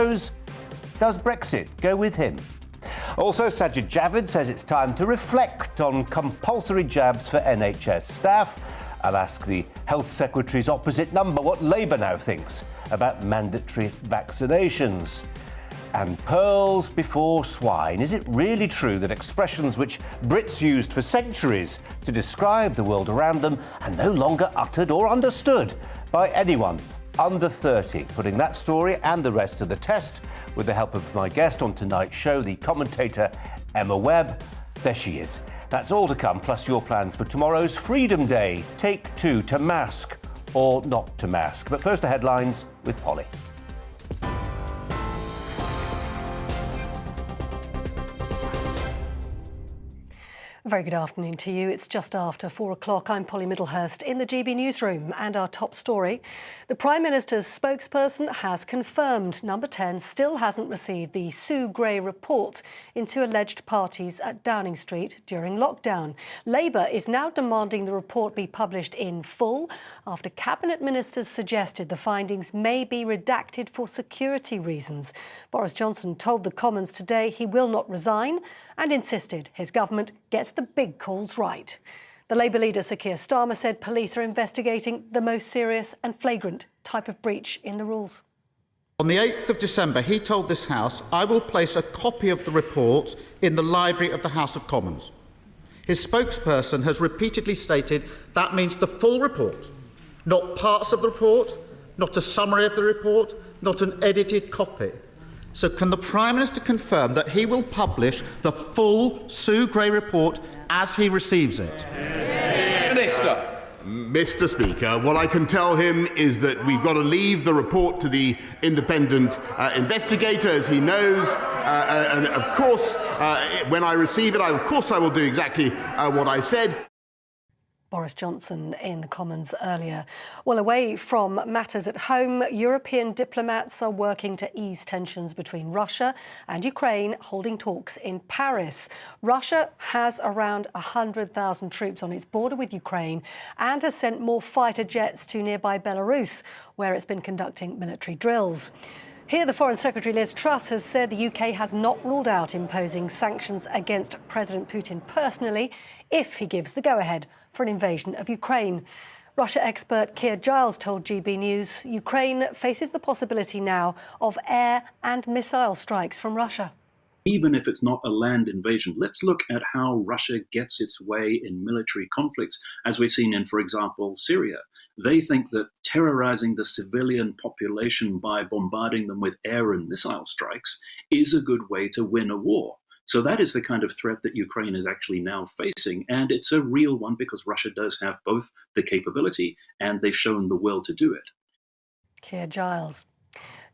knows, does Brexit go with him? Also, Sajid Javid says it's time to reflect on compulsory jabs for NHS staff. I'll ask the Health Secretary's opposite number what Labour now thinks about mandatory vaccinations. And pearls before swine. Is it really true that expressions which Brits used for centuries to describe the world around them are no longer uttered or understood by anyone under 30? Putting that story and the rest to the test with the help of my guest on tonight's show, the commentator Emma Webb. There she is. That's all to come, plus your plans for tomorrow's Freedom Day. Take two, to mask or not to mask. But first, the headlines with Polly. Very good afternoon to you. It's just after 4 o'clock. I'm Polly Middlehurst in the GB newsroom, and our top story. The Prime Minister's spokesperson has confirmed Number 10 still hasn't received the Sue Gray report into alleged parties at Downing Street during lockdown. Labour is now demanding the report be published in full after Cabinet Ministers suggested the findings may be redacted for security reasons. Boris Johnson told the Commons today he will not resign and insisted his government gets the big calls right. The Labour leader, Sir Keir Starmer, said police are investigating the most serious and flagrant type of breach in the rules. On the 8th of December, he told this House, I will place a copy of the report in the library of the House of Commons. His spokesperson has repeatedly stated that means the full report, not parts of the report, not a summary of the report, not an edited copy. So can the Prime Minister confirm that he will publish the full Sue Gray report as he receives it? Minister. Mr. Speaker, what I can tell him is that we've got to leave the report to the independent investigator, as he knows, and of course, when I receive it, I will do exactly what I said. Boris Johnson in the Commons earlier. Well, away from matters at home, European diplomats are working to ease tensions between Russia and Ukraine, holding talks in Paris. Russia has around 100,000 troops on its border with Ukraine and has sent more fighter jets to nearby Belarus, where it's been conducting military drills. Here, the Foreign Secretary Liz Truss has said the UK has not ruled out imposing sanctions against President Putin personally if he gives the go-ahead for an invasion of Ukraine. Russia expert Keir Giles told GB News Ukraine faces the possibility now of air and missile strikes from Russia. Even if it's not a land invasion, let's look at how Russia gets its way in military conflicts, as we've seen in, for example, Syria. They think that terrorizing the civilian population by bombarding them with air and missile strikes is a good way to win a war. So that is the kind of threat that Ukraine is actually now facing, and it's a real one because Russia does have both the capability and they've shown the will to do it. Keir Giles.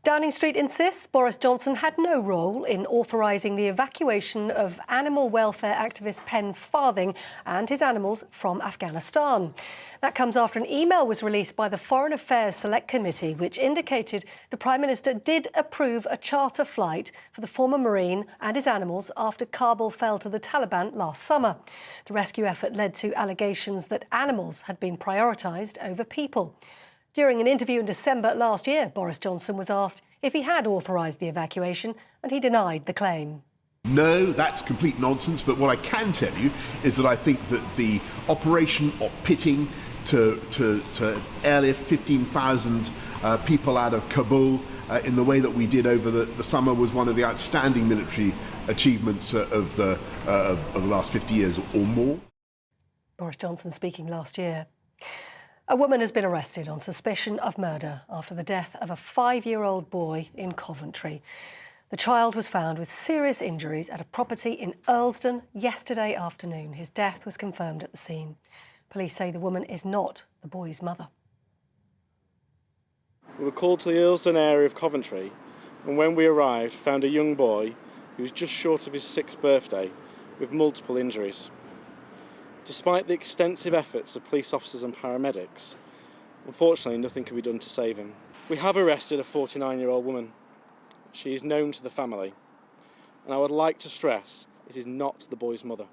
Downing Street insists Boris Johnson had no role in authorising the evacuation of animal welfare activist Pen Farthing and his animals from Afghanistan. That comes after an email was released by the Foreign Affairs Select Committee, which indicated the Prime Minister did approve a charter flight for the former Marine and his animals after Kabul fell to the Taliban last summer. The rescue effort led to allegations that animals had been prioritised over people. During an interview in December last year, Boris Johnson was asked if he had authorised the evacuation, and he denied the claim. No, that's complete nonsense, but what I can tell you is that I think that the operation of pitting to airlift 15,000 people out of Kabul in the way that we did over the summer was one of the outstanding military achievements of the last 50 years or more. Boris Johnson speaking last year. A woman has been arrested on suspicion of murder after the death of a 5-year-old boy in Coventry. The child was found with serious injuries at a property in Earlsdon yesterday afternoon. His death was confirmed at the scene. Police say the woman is not the boy's mother. We were called to the Earlsdon area of Coventry, and when we arrived, found a young boy who was just short of his 6th birthday with multiple injuries. Despite the extensive efforts of police officers and paramedics, unfortunately nothing could be done to save him. We have arrested a 49-year-old woman. She is known to the family, and I would like to stress it is not the boy's mother.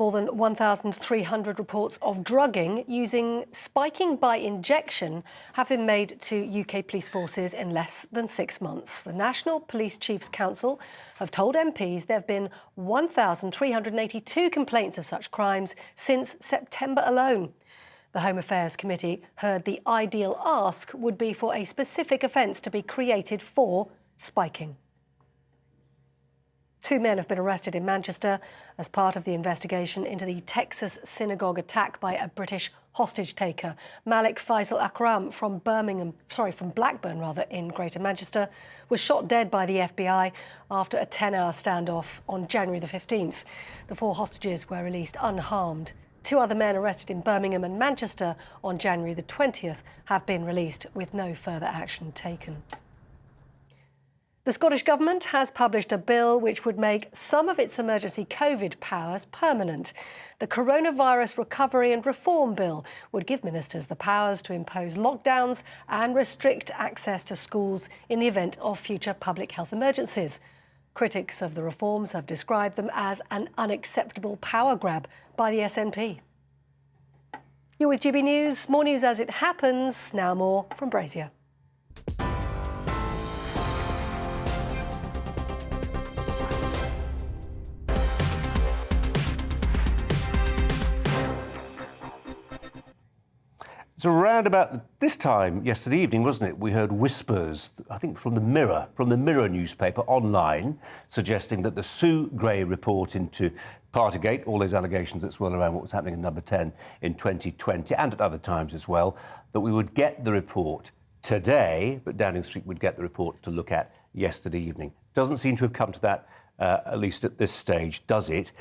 More than 1,300 reports of drugging using spiking by injection have been made to UK police forces in less than 6 months. The National Police Chiefs Council have told MPs there have been 1,382 complaints of such crimes since September alone. The Home Affairs Committee heard the ideal ask would be for a specific offence to be created for spiking. 2 men have been arrested in Manchester as part of the investigation into the Texas synagogue attack by a British hostage-taker. Malik Faisal Akram from Blackburn in Greater Manchester was shot dead by the FBI after a 10-hour standoff on January the 15th. The 4 hostages were released unharmed. 2 other men arrested in Birmingham and Manchester on January the 20th have been released with no further action taken. The Scottish Government has published a bill which would make some of its emergency COVID powers permanent. The Coronavirus Recovery and Reform Bill would give ministers the powers to impose lockdowns and restrict access to schools in the event of future public health emergencies. Critics of the reforms have described them as an unacceptable power grab by the SNP. You're with GB News. More news as it happens. Now more from Brazier. It's around about this time yesterday evening, wasn't it? We heard whispers, I think from the Mirror newspaper online, suggesting that the Sue Gray report into Partygate, all those allegations that swirl around what was happening in Number 10 in 2020 and at other times as well, that we would get the report today, but Downing Street would get the report to look at yesterday evening. Doesn't seem to have come to that, at least at this stage, does it?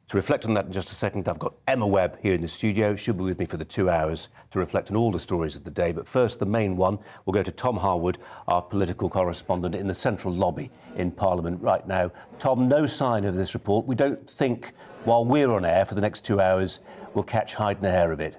To reflect on that in just a second, I've got Emma Webb here in the studio. She'll be with me for the 2 hours to reflect on all the stories of the day. But first, the main one, we'll go to Tom Harwood, our political correspondent in the central lobby in Parliament right now. Tom, no sign of this report. We don't think, while we're on air for the next 2 hours, we'll catch hide and hair of it.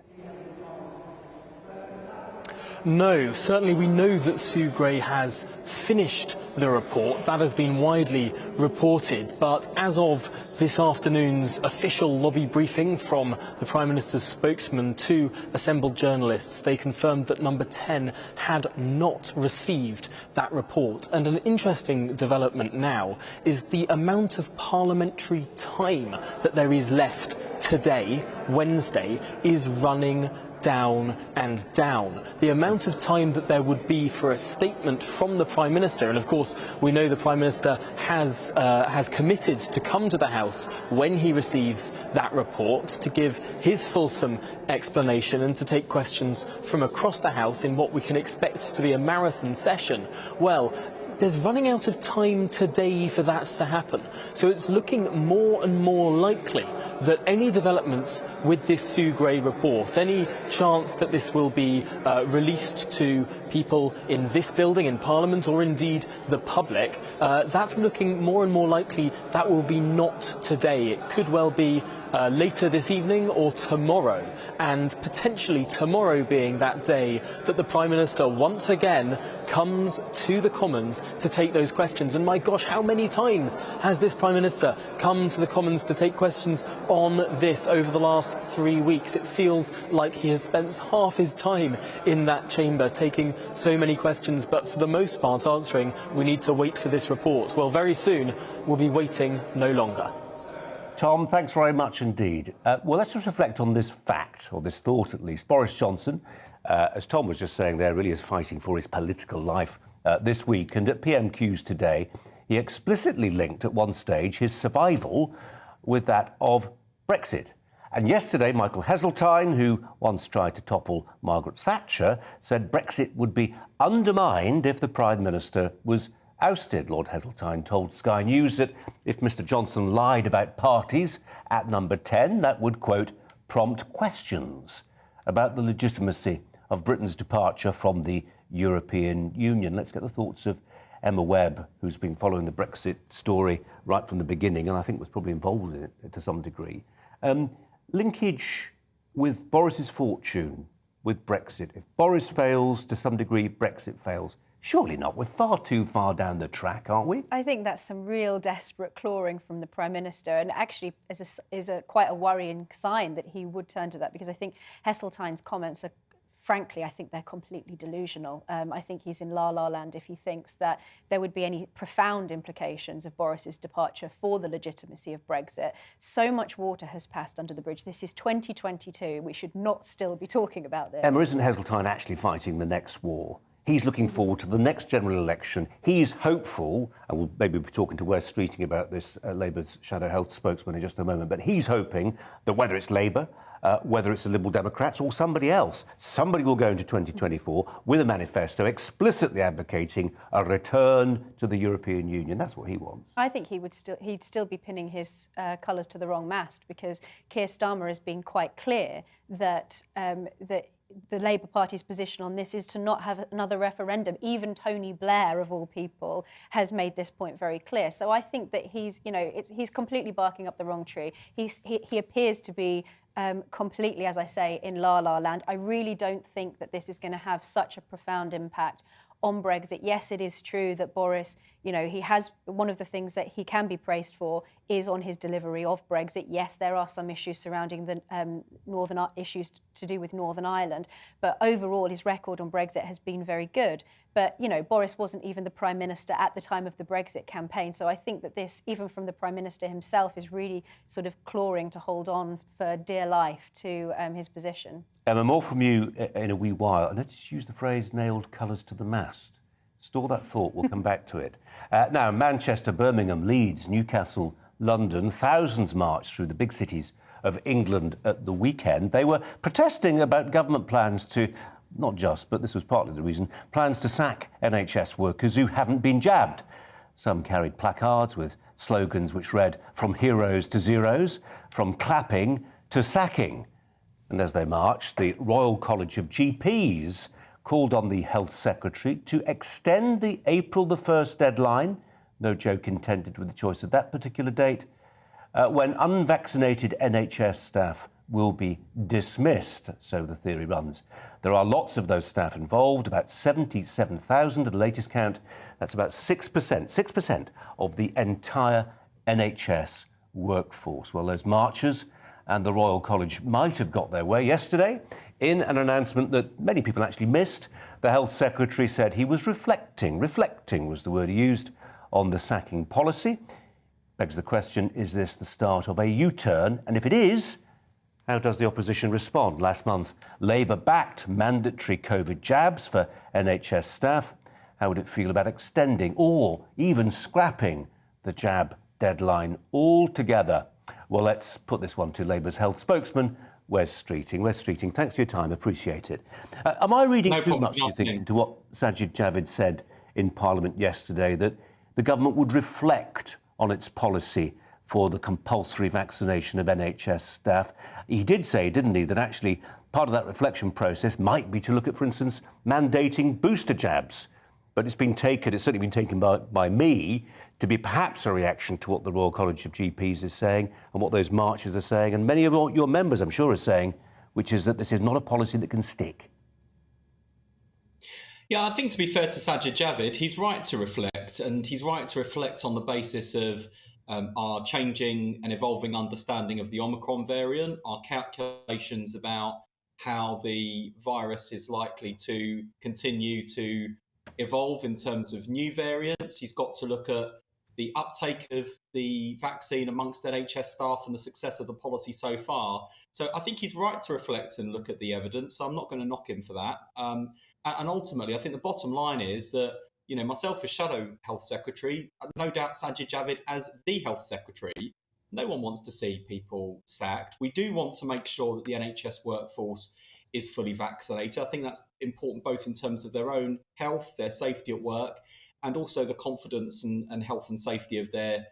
No, certainly we know that Sue Gray has finished the report. That has been widely reported. But as of this afternoon's official lobby briefing from the Prime Minister's spokesman to assembled journalists, they confirmed that Number 10 had not received that report. And an interesting development now is the amount of parliamentary time that there is left today, Wednesday, is running down and down. The amount of time that there would be for a statement from the Prime Minister, and of course we know the Prime Minister has committed to come to the House when he receives that report to give his fulsome explanation and to take questions from across the House in what we can expect to be a marathon session. Well, there's running out of time today for that to happen. So it's looking more and more likely that any developments with this Sue Gray report, any chance that this will be released to people in this building, in Parliament, or indeed the public, that's looking more and more likely that will be not today. It could well be later this evening or tomorrow, and potentially tomorrow being that day that the Prime Minister once again comes to the Commons to take those questions. And my gosh, how many times has this Prime Minister come to the Commons to take questions on this over the last 3 weeks? It feels like he has spent half his time in that chamber taking so many questions, but for the most part answering, we need to wait for this report. Well, very soon we'll be waiting no longer. Tom, thanks very much indeed. Well, let's just reflect on this fact, or this thought at least. Boris Johnson, as Tom was just saying there, really is fighting for his political life this week. And at PMQs today, he explicitly linked at one stage his survival with that of Brexit. And yesterday, Michael Heseltine, who once tried to topple Margaret Thatcher, said Brexit would be undermined if the Prime Minister was ousted. Lord Heseltine told Sky News that if Mr Johnson lied about parties at Number 10, that would, quote, prompt questions about the legitimacy of Britain's departure from the European Union. Let's get the thoughts of Emma Webb, who's been following the Brexit story right from the beginning, and I think was probably involved in it to some degree. Linkage with Boris's fortune with Brexit. If Boris fails, to some degree, Brexit fails. Surely not. We're far too far down the track, aren't we? I think that's some real desperate clawing from the Prime Minister, and actually is quite a worrying sign that he would turn to that, because I think Heseltine's comments are, frankly, I think they're completely delusional. I think he's in la-la land if he thinks that there would be any profound implications of Boris's departure for the legitimacy of Brexit. So much water has passed under the bridge. This is 2022. We should not still be talking about this. Emma, isn't Heseltine actually fighting the next war? He's looking forward to the next general election. He's hopeful, and we'll maybe be talking to Wes Streeting about this, Labour's shadow health spokesman, in just a moment, but he's hoping that whether it's Labour, whether it's the Liberal Democrats or somebody else, somebody will go into 2024 with a manifesto explicitly advocating a return to the European Union. That's what he wants. I think he'd still be pinning his colours to the wrong mast, because Keir Starmer has been quite clear that the Labour Party's position on this is to not have another referendum. Even Tony Blair, of all people, has made this point very clear. So I think that he's completely barking up the wrong tree. He appears to be completely, as I say, in la-la land. I really don't think that this is going to have such a profound impact on Brexit. Yes, it is true that Boris, he has, one of the things that he can be praised for is on his delivery of Brexit. Yes, there are some issues surrounding the issues to do with Northern Ireland, but overall his record on Brexit has been very good. But, Boris wasn't even the Prime Minister at the time of the Brexit campaign. So I think that this, even from the Prime Minister himself, is really sort of clawing to hold on for dear life to his position. Emma, more from you in a wee while. I noticed you used the phrase nailed colours to the mast. Store that thought, we'll come back to it. Now, Manchester, Birmingham, Leeds, Newcastle, London, thousands marched through the big cities of England at the weekend. They were protesting about government plans to, not just, but this was partly the reason, plans to sack NHS workers who haven't been jabbed. Some carried placards with slogans which read, "From heroes to zeros, from clapping to sacking." And as they marched, the Royal College of GPs called on the Health Secretary to extend the April the 1st deadline, no joke intended with the choice of that particular date, when unvaccinated NHS staff will be dismissed, so the theory runs. There are lots of those staff involved, about 77,000 at the latest count. That's about 6% of the entire NHS workforce. Well, those marchers and the Royal College might have got their way yesterday in an announcement that many people actually missed. The Health Secretary said he was reflecting was the word he used, on the sacking policy. Begs the question, is this the start of a U-turn? And if it is, how does the opposition respond? Last month, Labour backed mandatory COVID jabs for NHS staff. How would it feel about extending or even scrapping the jab deadline altogether? Well, let's put this one to Labour's health spokesman, Wes Streeting. Wes Streeting, thanks for your time, appreciate it. Am I reading too much, do you think, into what Sajid Javid said in Parliament yesterday, that the government would reflect on its policy for the compulsory vaccination of NHS staff? He did say, didn't he, that actually part of that reflection process might be to look at, for instance, mandating booster jabs. But it's certainly been taken by me to be perhaps a reaction to what the Royal College of GPs is saying and what those marchers are saying, and many of your members, I'm sure, are saying, which is that this is not a policy that can stick. Yeah, I think to be fair to Sajid Javid, he's right to reflect, and he's right to reflect on the basis of our changing and evolving understanding of the Omicron variant, our calculations about how the virus is likely to continue to evolve in terms of new variants. He's got to look at the uptake of the vaccine amongst NHS staff and the success of the policy so far. So I think he's right to reflect and look at the evidence. So I'm not going to knock him for that. And ultimately, I think the bottom line is that, myself as Shadow Health Secretary, no doubt Sajid Javid as the Health Secretary, no one wants to see people sacked. We do want to make sure that the NHS workforce is fully vaccinated. I think that's important both in terms of their own health, their safety at work, and also the confidence and health and safety of their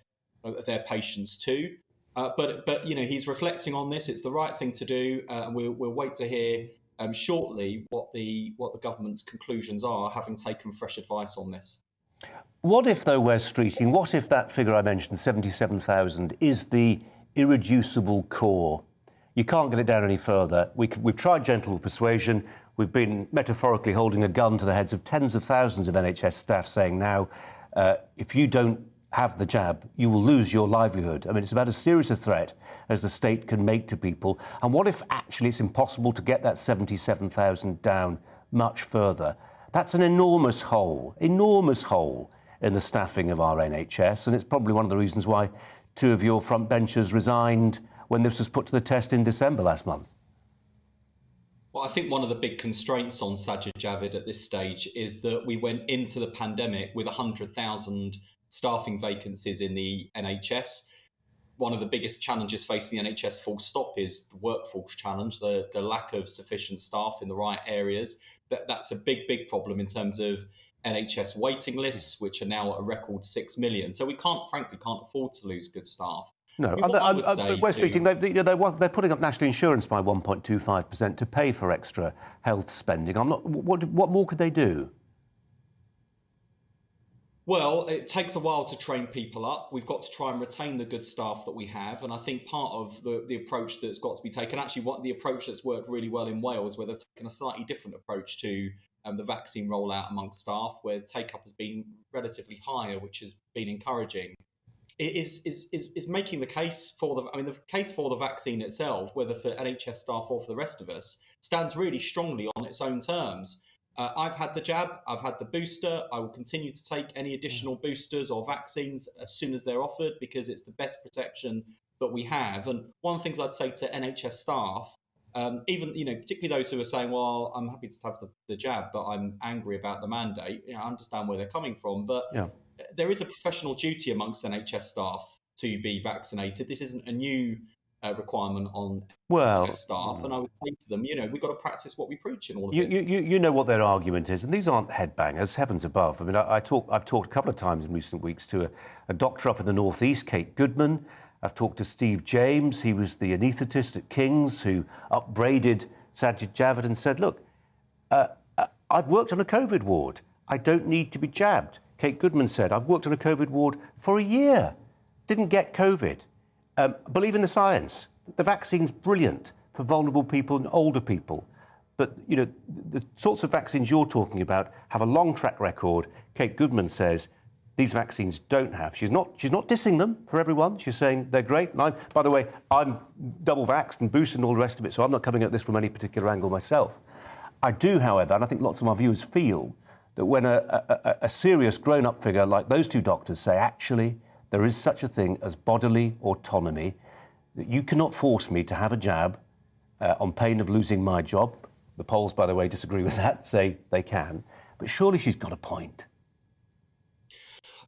patients too. But he's reflecting on this. It's the right thing to do, and we'll wait to hear shortly what the government's conclusions are, having taken fresh advice on this. What if, though, Wes Streeting, what if that figure I mentioned, 77,000, is the irreducible core? You can't get it down any further. We've tried gentle persuasion. we've been metaphorically holding a gun to the heads of tens of thousands of NHS staff saying now, if you don't have the jab, you will lose your livelihood. I mean, it's about as serious a threat as the state can make to people. And what if actually it's impossible to get that 77,000 down much further? That's an enormous hole in the staffing of our NHS. And it's probably one of the reasons why two of your front benchers resigned when this was put to the test in December last month. Well, I think one of the big constraints on Sajid Javid at this stage is that we went into the pandemic with 100,000 staffing vacancies in the NHS. One of the biggest challenges facing the NHS full stop is the workforce challenge, the lack of sufficient staff in the right areas. That's a big problem in terms of NHS waiting lists, which are now at a record 6 million. So we frankly can't afford to lose good staff. No, West Streeting, they're putting up national insurance by 1.25% to pay for extra health spending. What more could they do? Well, it takes a while to train people up. We've got to try and retain the good staff that we have. And I think part of the approach that's got to be taken, actually the approach that's worked really well in Wales, where they've taken a slightly different approach to the vaccine rollout amongst staff, where take-up has been relatively higher, which has been encouraging. It is making the case for the case for the vaccine itself, whether for NHS staff or for the rest of us, stands really strongly on its own terms. I've had the jab, I've had the booster. I will continue to take any additional boosters or vaccines as soon as they're offered, because it's the best protection that we have. And one of the things I'd say to NHS staff, even particularly those who are saying, well, I'm happy to have the jab, but I'm angry about the mandate. I understand where they're coming from, but there is a professional duty amongst NHS staff to be vaccinated. This isn't a new requirement on NHS staff, and I would say to them, we've got to practice what we preach in all of this. You know what their argument is, and these aren't headbangers, heavens above. I mean, I've talked a couple of times in recent weeks to a doctor up in the northeast, Kate Goodman. I've talked to Steve James. He was the anaesthetist at King's who upbraided Sajid Javid and said, look, I've worked on a COVID ward. I don't need to be jabbed. Kate Goodman said, I've worked on a COVID ward for a year, didn't get COVID. Believe in the science. The vaccine's brilliant for vulnerable people and older people. But, the sorts of vaccines you're talking about have a long track record. Kate Goodman says these vaccines don't have. She's not dissing them for everyone. She's saying they're great. And by the way, I'm double vaxxed and boosted and all the rest of it, so I'm not coming at this from any particular angle myself. I do, however, and I think lots of our viewers feel, that when a serious grown-up figure like those two doctors say, actually, there is such a thing as bodily autonomy, that you cannot force me to have a jab on pain of losing my job. The polls, by the way, disagree with that, say they can. But surely she's got a point.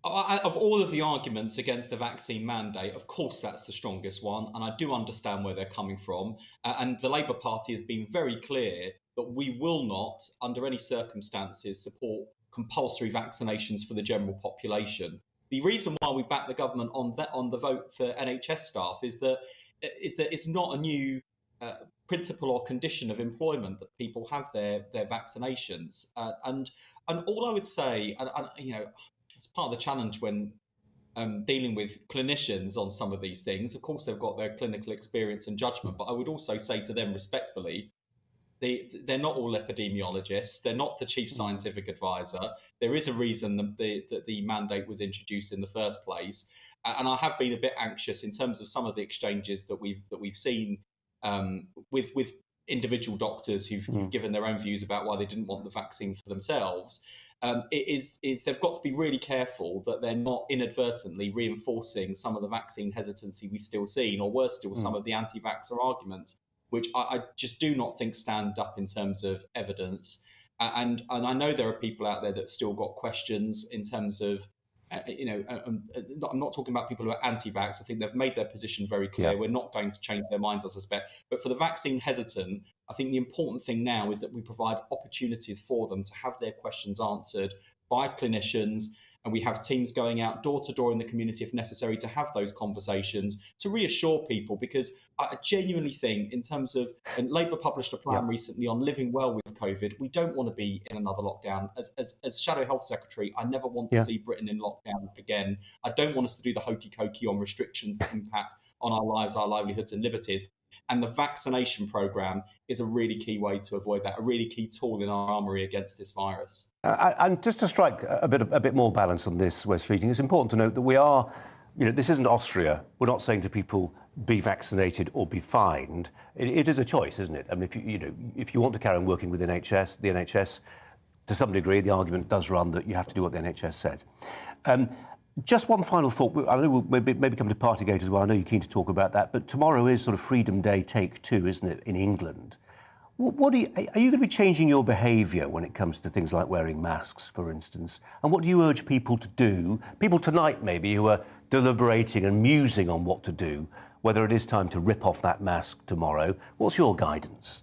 Of all of the arguments against the vaccine mandate, of course that's the strongest one, and I do understand where they're coming from. And the Labour Party has been very clear that we will not, under any circumstances, support compulsory vaccinations for the general population. The reason why we back the government on the vote for NHS staff is that it's not a new principle or condition of employment that people have their vaccinations. And all I would say, and it's part of the challenge when dealing with clinicians on some of these things. Of course, they've got their clinical experience and judgment, but I would also say to them respectfully, they're not all epidemiologists. They're not the chief scientific advisor. There is a reason that the mandate was introduced in the first place. And I have been a bit anxious in terms of some of the exchanges that we've seen with individual doctors who've given their own views about why they didn't want the vaccine for themselves. They've got to be really careful that they're not inadvertently reinforcing some of the vaccine hesitancy we still see, or worse still, some of the anti-vaxxer argument, which I just do not think stand up in terms of evidence. And I know there are people out there that still got questions in terms of, I'm not talking about people who are anti-vax. I think they've made their position very clear. Yeah. We're not going to change their minds, I suspect. But for the vaccine hesitant, I think the important thing now is that we provide opportunities for them to have their questions answered by clinicians. And we have teams going out door to door in the community, if necessary, to have those conversations, to reassure people, because I genuinely think in terms of, and Labour published a plan recently on living well with COVID. We don't want to be in another lockdown. As Shadow Health Secretary, I never want to see Britain in lockdown again. I don't want us to do the hokey-cokey on restrictions that impact on our lives, our livelihoods and liberties. And the vaccination programme is a really key way to avoid that, a really key tool in our armoury against this virus. And just to strike a bit more balance on this, Wes Streeting, it's important to note that we are, this isn't Austria. We're not saying to people, be vaccinated or be fined. It is a choice, isn't it? I mean, if you want to carry on working with the NHS, to some degree, the argument does run that you have to do what the NHS says. Just one final thought. I know we'll maybe come to Partygate as well. I know you're keen to talk about that, but tomorrow is sort of Freedom Day take 2, isn't it, in England? Are you going to be changing your behaviour when it comes to things like wearing masks, for instance? And what do you urge people to do? People tonight, maybe, who are deliberating and musing on what to do, whether it is time to rip off that mask tomorrow. What's your guidance?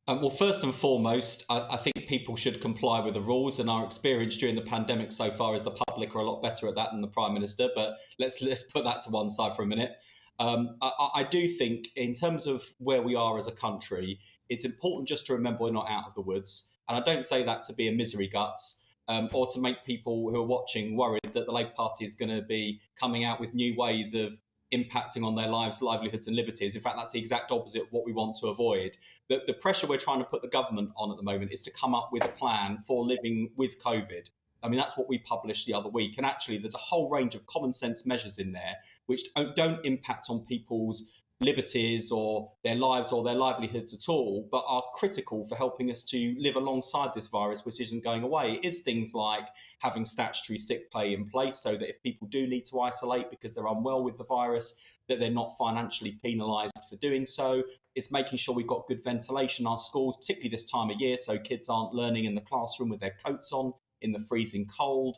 Well, first and foremost, I think people should comply with the rules, and our experience during the pandemic so far is the public are a lot better at that than the Prime Minister, but let's put that to one side for a minute. I do think in terms of where we are as a country, it's important just to remember we're not out of the woods. And I don't say that to be a misery guts or to make people who are watching worried that the Labour Party is going to be coming out with new ways of impacting on their lives, livelihoods and liberties. In fact, that's the exact opposite of what we want to avoid. The pressure we're trying to put the government on at the moment is to come up with a plan for living with COVID. I mean, that's what we published the other week. And actually, there's a whole range of common sense measures in there which don't impact on people's liberties or their lives or their livelihoods at all, but are critical for helping us to live alongside this virus, which isn't going away. It is things like having statutory sick pay in place so that if people do need to isolate because they're unwell with the virus, that they're not financially penalised for doing so. It's making sure we've got good ventilation in our schools, particularly this time of year, so kids aren't learning in the classroom with their coats on in the freezing cold.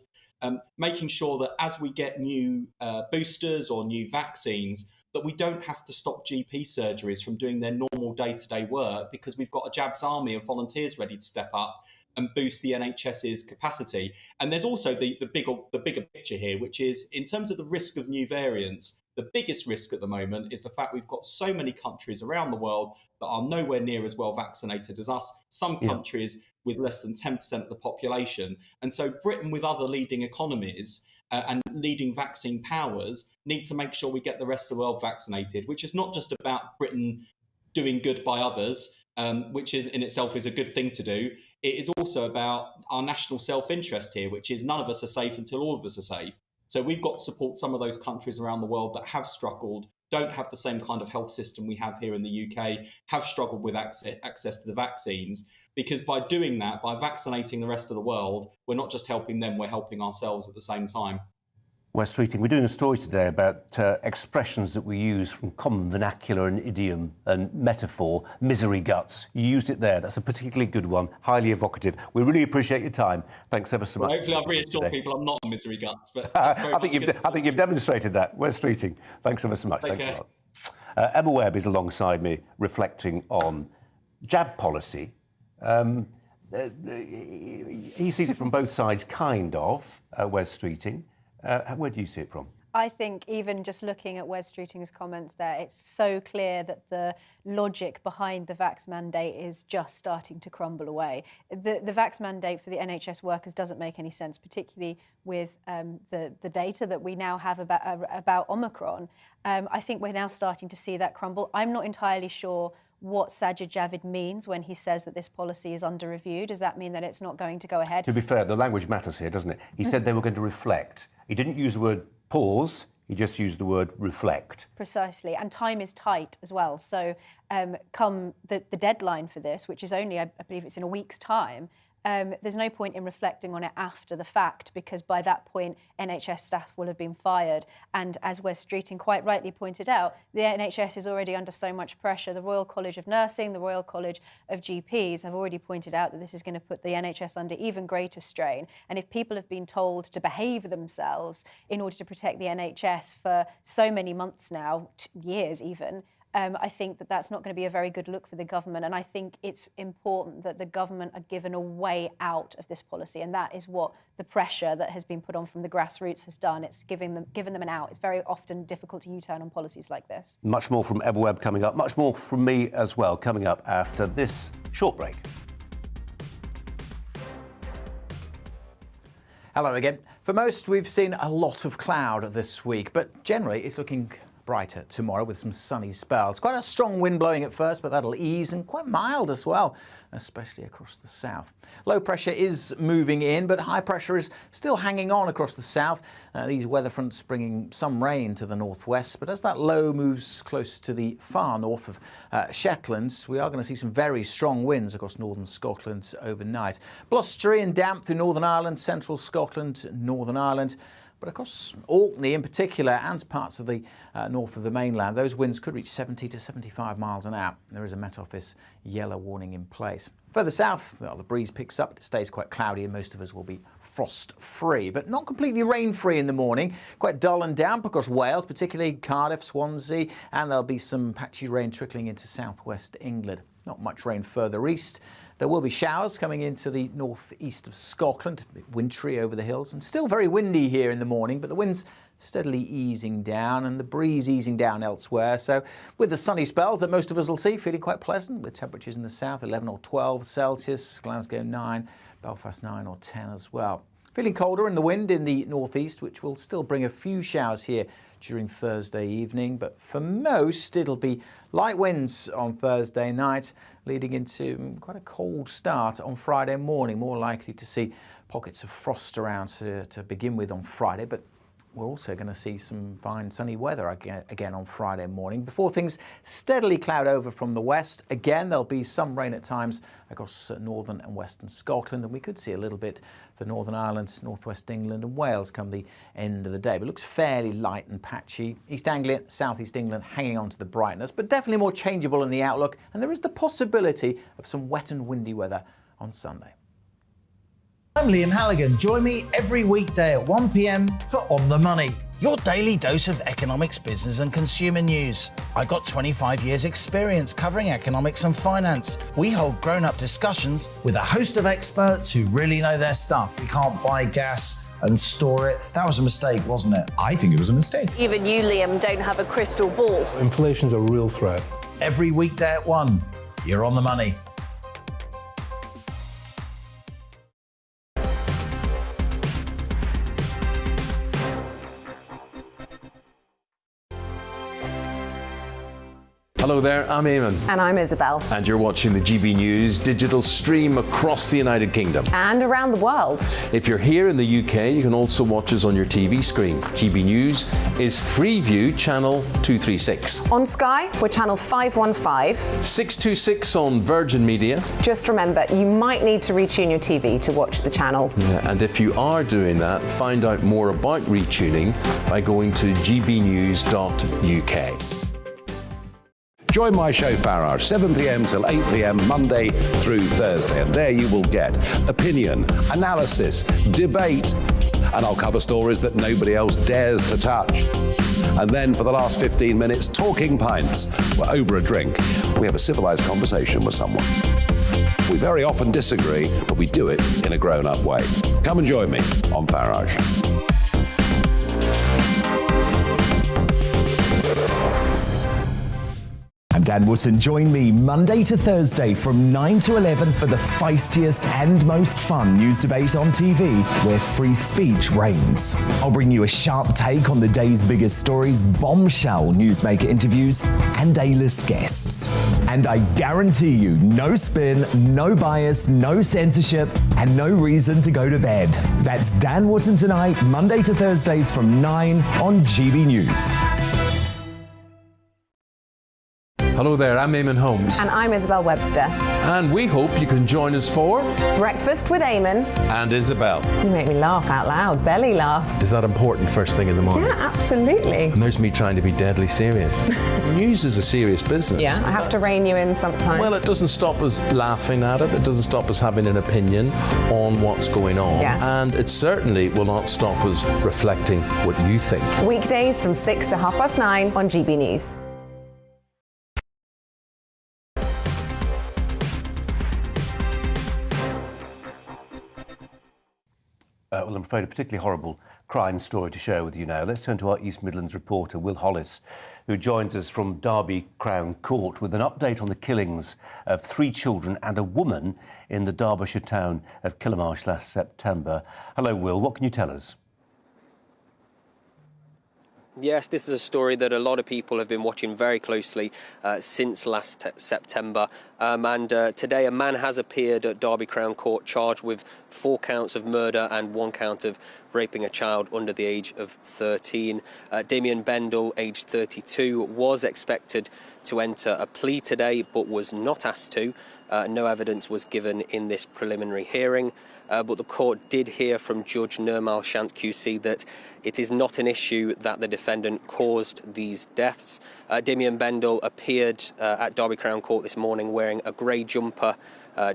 Making sure that as we get new boosters or new vaccines, that we don't have to stop GP surgeries from doing their normal day-to-day work because we've got a jabs army of volunteers ready to step up and boost the NHS's capacity. And there's also the bigger picture here, which is in terms of the risk of new variants, the biggest risk at the moment is the fact we've got so many countries around the world that are nowhere near as well vaccinated as us. Some countries with less than 10% of the population. And so Britain, with other leading economies, and leading vaccine powers need to make sure we get the rest of the world vaccinated, which is not just about Britain doing good by others, which is in itself is a good thing to do. It is also about our national self-interest here, which is none of us are safe until all of us are safe. So we've got to support some of those countries around the world that have struggled, don't have the same kind of health system we have here in the UK, have struggled with access to the vaccines, because by doing that, by vaccinating the rest of the world, we're not just helping them, we're helping ourselves at the same time. Wes Streeting, we're doing a story today about expressions that we use from common vernacular and idiom and metaphor, misery guts. You used it there. That's a particularly good one, highly evocative. We really appreciate your time. Thanks ever so much. Hopefully I've reassured people I'm not a misery guts, but I think you've demonstrated that. Wes Streeting, thanks ever so much. Thanks a lot. Emma Webb is alongside me reflecting on jab policy. He sees it from both sides, kind of, Wes Streeting. Where do you see it from? I think even just looking at Wes Streeting's comments there, it's so clear that the logic behind the vax mandate is just starting to crumble away. The vax mandate for the NHS workers doesn't make any sense, particularly with the data that we now have about Omicron. I think we're now starting to see that crumble. I'm not entirely sure what Sajid Javid means when he says that this policy is under review. Does that mean that it's not going to go ahead? To be fair, the language matters here, doesn't it? He said they were going to reflect. He didn't use the word pause, he just used the word reflect. Precisely, and time is tight as well. So come the deadline for this, which is only, I believe it's in a week's time, there's no point in reflecting on it after the fact, because by that point, NHS staff will have been fired. And as Wes Streeting quite rightly pointed out, the NHS is already under so much pressure. The Royal College of Nursing, the Royal College of GPs have already pointed out that this is going to put the NHS under even greater strain. And if people have been told to behave themselves in order to protect the NHS for so many months now, years even, I think that that's not going to be a very good look for the government. And I think it's important that the government are given a way out of this policy. And that is what the pressure that has been put on from the grassroots has done. It's given them an out. It's very often difficult to U-turn on policies like this. Much more from Emma Webb coming up. Much more from me as well coming up after this short break. Hello again. For most, we've seen a lot of cloud this week, but generally it's looking brighter tomorrow with some sunny spells. Quite a strong wind blowing at first, but that'll ease, and quite mild as well, especially across the south. Low pressure is moving in, but high pressure is still hanging on across the south. These weather fronts bringing some rain to the northwest, but as that low moves close to the far north of Shetland, we are going to see some very strong winds across northern Scotland overnight. Blustery and damp through Northern Ireland, central Scotland, Northern Ireland. But across Orkney in particular and parts of the north of the mainland, those winds could reach 70 to 75 miles an hour. There is a Met Office yellow warning in place. Further south, well, the breeze picks up, it stays quite cloudy and most of us will be frost-free, but not completely rain-free in the morning. Quite dull and damp across Wales, particularly Cardiff, Swansea, and there'll be some patchy rain trickling into southwest England. Not much rain further east. There will be showers coming into the northeast of Scotland, a bit wintry over the hills, and still very windy here in the morning, but the wind's steadily easing down and the breeze easing down elsewhere. So with the sunny spells that most of us will see, feeling quite pleasant with temperatures in the south, 11 or 12 Celsius, Glasgow 9, Belfast 9 or 10 as well. Feeling colder in the wind in the northeast, which will still bring a few showers here during Thursday evening, but for most it'll be light winds on Thursday night, leading into quite a cold start on Friday morning. More likely to see pockets of frost around to begin with on Friday, but we're also going to see some fine sunny weather again on Friday morning before things steadily cloud over from the west. Again, there'll be some rain at times across northern and western Scotland, and we could see a little bit for Northern Ireland, northwest England and Wales come the end of the day. But it looks fairly light and patchy. East Anglia, southeast England hanging on to the brightness, but definitely more changeable in the outlook, and there is the possibility of some wet and windy weather on Sunday. I'm Liam Halligan. Join me every weekday at 1 p.m. for On the Money, your daily dose of economics, business and consumer news. I got 25 years experience covering economics and finance. We hold grown-up discussions with a host of experts who really know their stuff. We can't buy gas and store it. That was a mistake, wasn't it? I think it was a mistake. Even you, Liam, don't have a crystal ball. Inflation's a real threat. Every weekday at 1, you're On the Money. Hello there, I'm Eamon. And I'm Isabel. And you're watching the GB News digital stream across the United Kingdom. And around the world. If you're here in the UK, you can also watch us on your TV screen. GB News is Freeview channel 236. On Sky, we're channel 515. 626 on Virgin Media. Just remember, you might need to retune your TV to watch the channel. Yeah, and if you are doing that, find out more about retuning by going to gbnews.uk. Join my show Farage, 7 p.m. till 8 p.m. Monday through Thursday, and there you will get opinion, analysis, debate, and I'll cover stories that nobody else dares to touch. And then for the last 15 minutes, talking pints. We're over a drink. We have a civilized conversation with someone. We very often disagree, but we do it in a grown-up way. Come and join me on Farage. I'm Dan Wootton. Join me Monday to Thursday from 9 to 11 for the feistiest and most fun news debate on TV, where free speech reigns. I'll bring you a sharp take on the day's biggest stories, bombshell newsmaker interviews, and A-list guests. And I guarantee you, no spin, no bias, no censorship, and no reason to go to bed. That's Dan Wootton Tonight, Monday to Thursdays from 9 on GB News. Hello there, I'm Eamon Holmes. And I'm Isabel Webster. And we hope you can join us for Breakfast with Eamon and Isabel. You make me laugh out loud, belly laugh. Is that important first thing in the morning? Yeah, absolutely. And there's me trying to be deadly serious. News is a serious business. Yeah, I have to rein you in sometimes. Well, it doesn't stop us laughing at it. It doesn't stop us having an opinion on what's going on. Yeah. And it certainly will not stop us reflecting what you think. Weekdays from 6 to 9:30 on GB News. Well, I'm afraid a particularly horrible crime story to share with you now. Let's turn to our East Midlands reporter, Will Hollis, who joins us from Derby Crown Court with an update on the killings of 3 children and a woman in the Derbyshire town of Killermarsh last September. Hello, Will. What can you tell us? Yes, this is a story that a lot of people have been watching very closely since last September. And today a man has appeared at Derby Crown Court charged with 4 counts of murder and 1 count of raping a child under the age of 13. Damian Bendel, aged 32, was expected to enter a plea today but was not asked to. No evidence was given in this preliminary hearing. But the court did hear from Judge Nirmal Shant QC that it is not an issue that the defendant caused these deaths. Damian Bendel appeared at Derby Crown Court this morning wearing a grey jumper,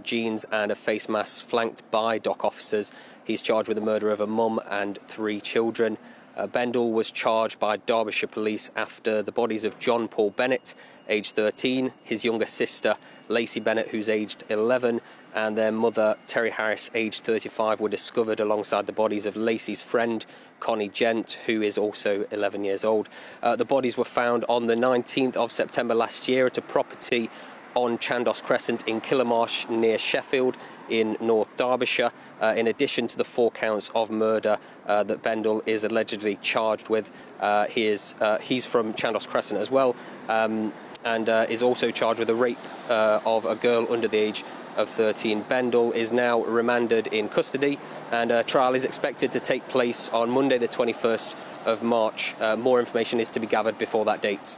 jeans and a face mask, flanked by dock officers. He's charged with the murder of a mum and 3 children. Bendel was charged by Derbyshire police after the bodies of John Paul Bennett, aged 13, his younger sister Lacey Bennett, who's aged 11, and their mother Terry Harris, aged 35, were discovered alongside the bodies of Lacey's friend Connie Gent, who is also 11 years old. The bodies were found on the 19th of September last year at a property on Chandos Crescent in Killermarsh near Sheffield in North Derbyshire, in addition to the 4 counts of murder that Bendel is allegedly charged with. He's from Chandos Crescent as well, and is also charged with the rape of a girl under the age of 13. Bendel is now remanded in custody, and a trial is expected to take place on Monday the 21st of March. More information is to be gathered before that date.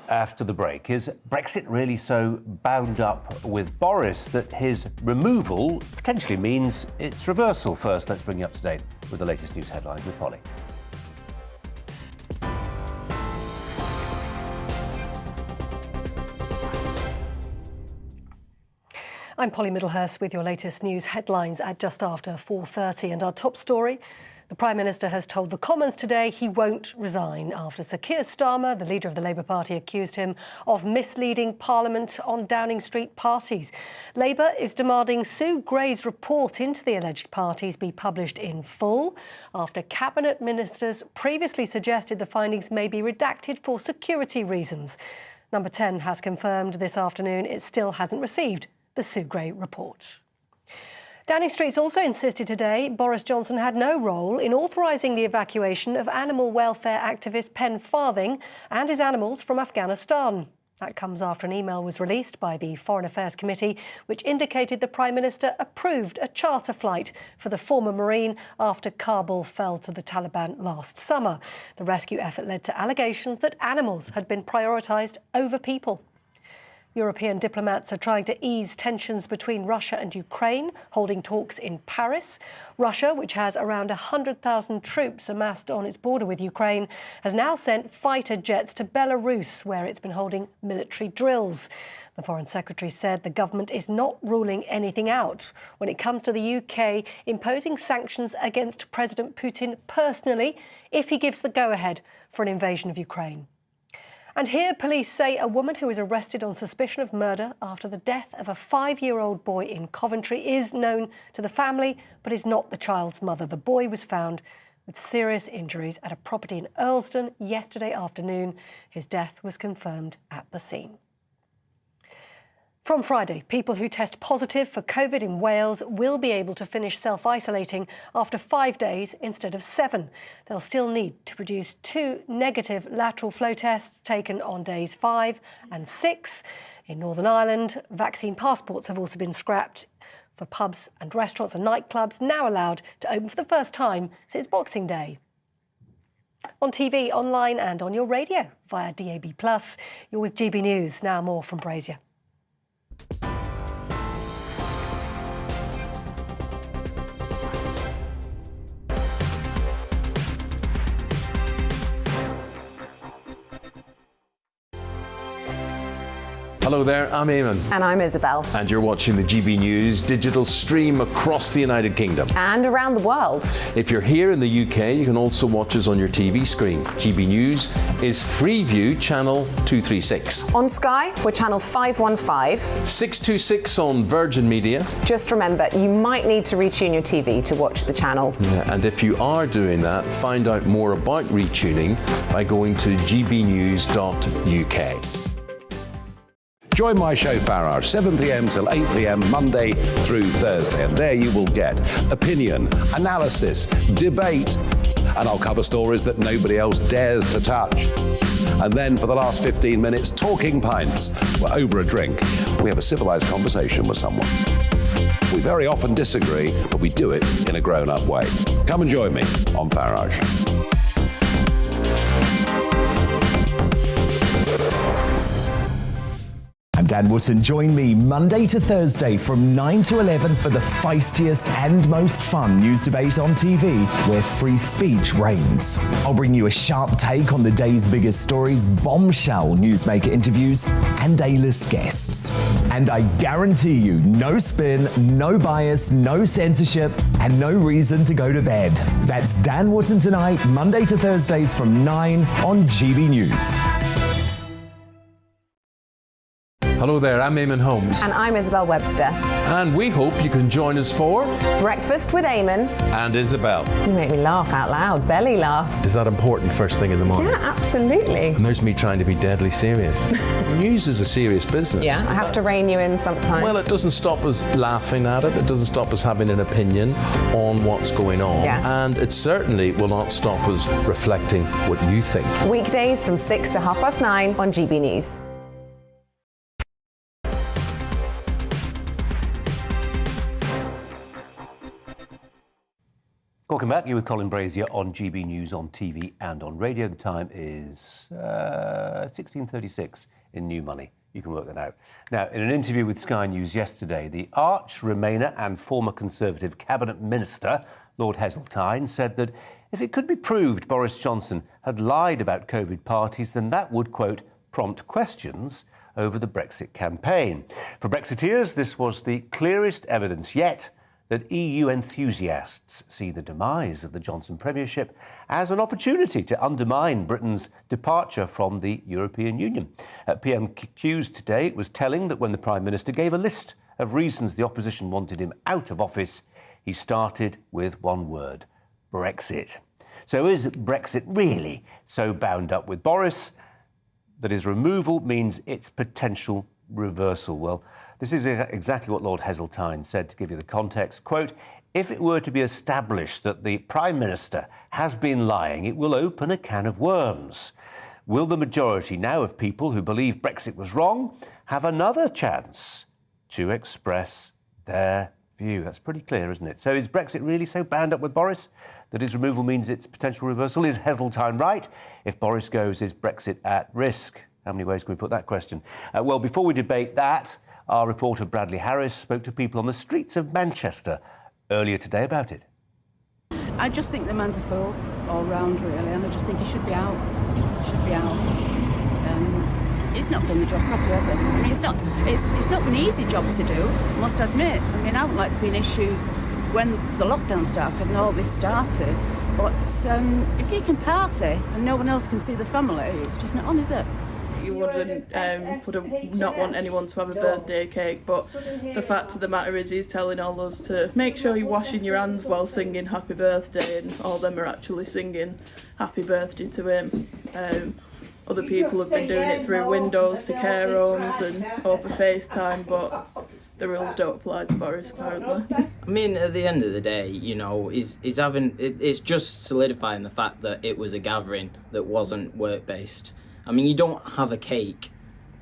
After the break, is Brexit really so bound up with Boris that his removal potentially means its reversal? First, let's bring you up to date with the latest news headlines with Polly. I'm Polly Middlehurst with your latest news headlines at just after 4:30. And our top story: the Prime Minister has told the Commons today he won't resign after Sir Keir Starmer, the leader of the Labour Party, accused him of misleading Parliament on Downing Street parties. Labour is demanding Sue Gray's report into the alleged parties be published in full after Cabinet ministers previously suggested the findings may be redacted for security reasons. Number 10 has confirmed this afternoon it still hasn't received the Sue Gray report. Downing Street's also insisted today Boris Johnson had no role in authorising the evacuation of animal welfare activist Pen Farthing and his animals from Afghanistan. That comes after an email was released by the Foreign Affairs Committee, which indicated the Prime Minister approved a charter flight for the former Marine after Kabul fell to the Taliban last summer. The rescue effort led to allegations that animals had been prioritised over people. European diplomats are trying to ease tensions between Russia and Ukraine, holding talks in Paris. Russia, which has around 100,000 troops amassed on its border with Ukraine, has now sent fighter jets to Belarus, where it's been holding military drills. The Foreign Secretary said the government is not ruling anything out when it comes to the UK imposing sanctions against President Putin personally if he gives the go-ahead for an invasion of Ukraine. And here, police say a woman who was arrested on suspicion of murder after the death of a 5-year-old boy in Coventry is known to the family, but is not the child's mother. The boy was found with serious injuries at a property in Earlsdon yesterday afternoon. His death was confirmed at the scene. From Friday, people who test positive for COVID in Wales will be able to finish self-isolating after 5 days instead of 7. They'll still need to produce 2 negative lateral flow tests taken on days 5 and 6. In Northern Ireland, vaccine passports have also been scrapped for pubs and restaurants and nightclubs, now allowed to open for the first time since Boxing Day. On TV, online and on your radio via DAB+. You're with GB News. Now more from Brazier. Hello there, I'm Eamon. And I'm Isabel. And you're watching the GB News digital stream across the United Kingdom. And around the world. If you're here in the UK, you can also watch us on your TV screen. GB News is Freeview channel 236. On Sky, we're channel 515. 626 on Virgin Media. Just remember, you might need to retune your TV to watch the channel. Yeah, and if you are doing that, find out more about retuning by going to gbnews.uk. Join my show Farrar, 7 p.m. till 8 p.m. Monday through Thursday, and there you will get opinion, analysis, debate, and I'll cover stories that nobody else dares to touch. And then for the last 15 minutes, talking pints. We're over a drink. We have a civilised conversation with someone. We very often disagree, but we do it in a grown-up way. Come and join me on Farage. I'm Dan Wootton. Join me Monday to Thursday from 9 to 11 for the feistiest and most fun news debate on TV, where free speech reigns. I'll bring you a sharp take on the day's biggest stories, bombshell newsmaker interviews, and A-list guests. And I guarantee you, no spin, no bias, no censorship, and no reason to go to bed. That's Dan Wootton tonight, Monday to Thursdays from 9 on GB News. Hello there, I'm Eamon Holmes. And I'm Isabel Webster. And we hope you can join us for Breakfast with Eamon and Isabel. You make me laugh out loud, belly laugh. Is that important first thing in the morning? Yeah, absolutely. And there's me trying to be deadly serious. News is a serious business. Yeah, I have to rein you in sometimes. Well, it doesn't stop us laughing at it. It doesn't stop us having an opinion on what's going on. Yeah. And it certainly will not stop us reflecting what you think. Weekdays from 6 to 9:30 on GB News. Welcome back. You're with Colin Brazier on GB News on TV and on radio. The time is 16:36 in New Money. You can work that out. Now, in an interview with Sky News yesterday, the arch-Remainer and former Conservative Cabinet Minister, Lord Heseltine, said that if it could be proved Boris Johnson had lied about COVID parties, then that would, quote, prompt questions over the Brexit campaign. For Brexiteers, this was the clearest evidence yet that EU enthusiasts see the demise of the Johnson premiership as an opportunity to undermine Britain's departure from the European Union. At PMQs today, it was telling that when the Prime Minister gave a list of reasons the opposition wanted him out of office, he started with one word: Brexit. So is Brexit really so bound up with Boris that his removal means its potential reversal? Well, this is exactly what Lord Heseltine said, to give you the context. Quote, if it were to be established that the Prime Minister has been lying, it will open a can of worms. Will the majority now of people who believe Brexit was wrong have another chance to express their view? That's pretty clear, isn't it? So is Brexit really so bound up with Boris that his removal means its potential reversal? Is Heseltine right? If Boris goes, is Brexit at risk? How many ways can we put that question? Well, before we debate that, our reporter Bradley Harris spoke to people on the streets of Manchester earlier today about it. I just think the man's a fool all round, really, and I just think he should be out. He should be out. He's not done the job properly, has he? I mean, it's not been easy jobs to do, I must admit. I mean, I would like to be in his shoes when the lockdown started and all this started. But if you can party and no one else can see the family, it's just not on, is it? You wouldn't not want anyone to have a birthday cake, but the fact of the matter is he's telling all us to make sure you're washing your hands while singing happy birthday, and all them are actually singing happy birthday to him. Other people have been doing it through windows to care homes and over FaceTime, but the rules don't apply to Boris, apparently. I mean, at the end of the day, you know, it's just solidifying the fact that it was a gathering that wasn't work-based. I mean, you don't have a cake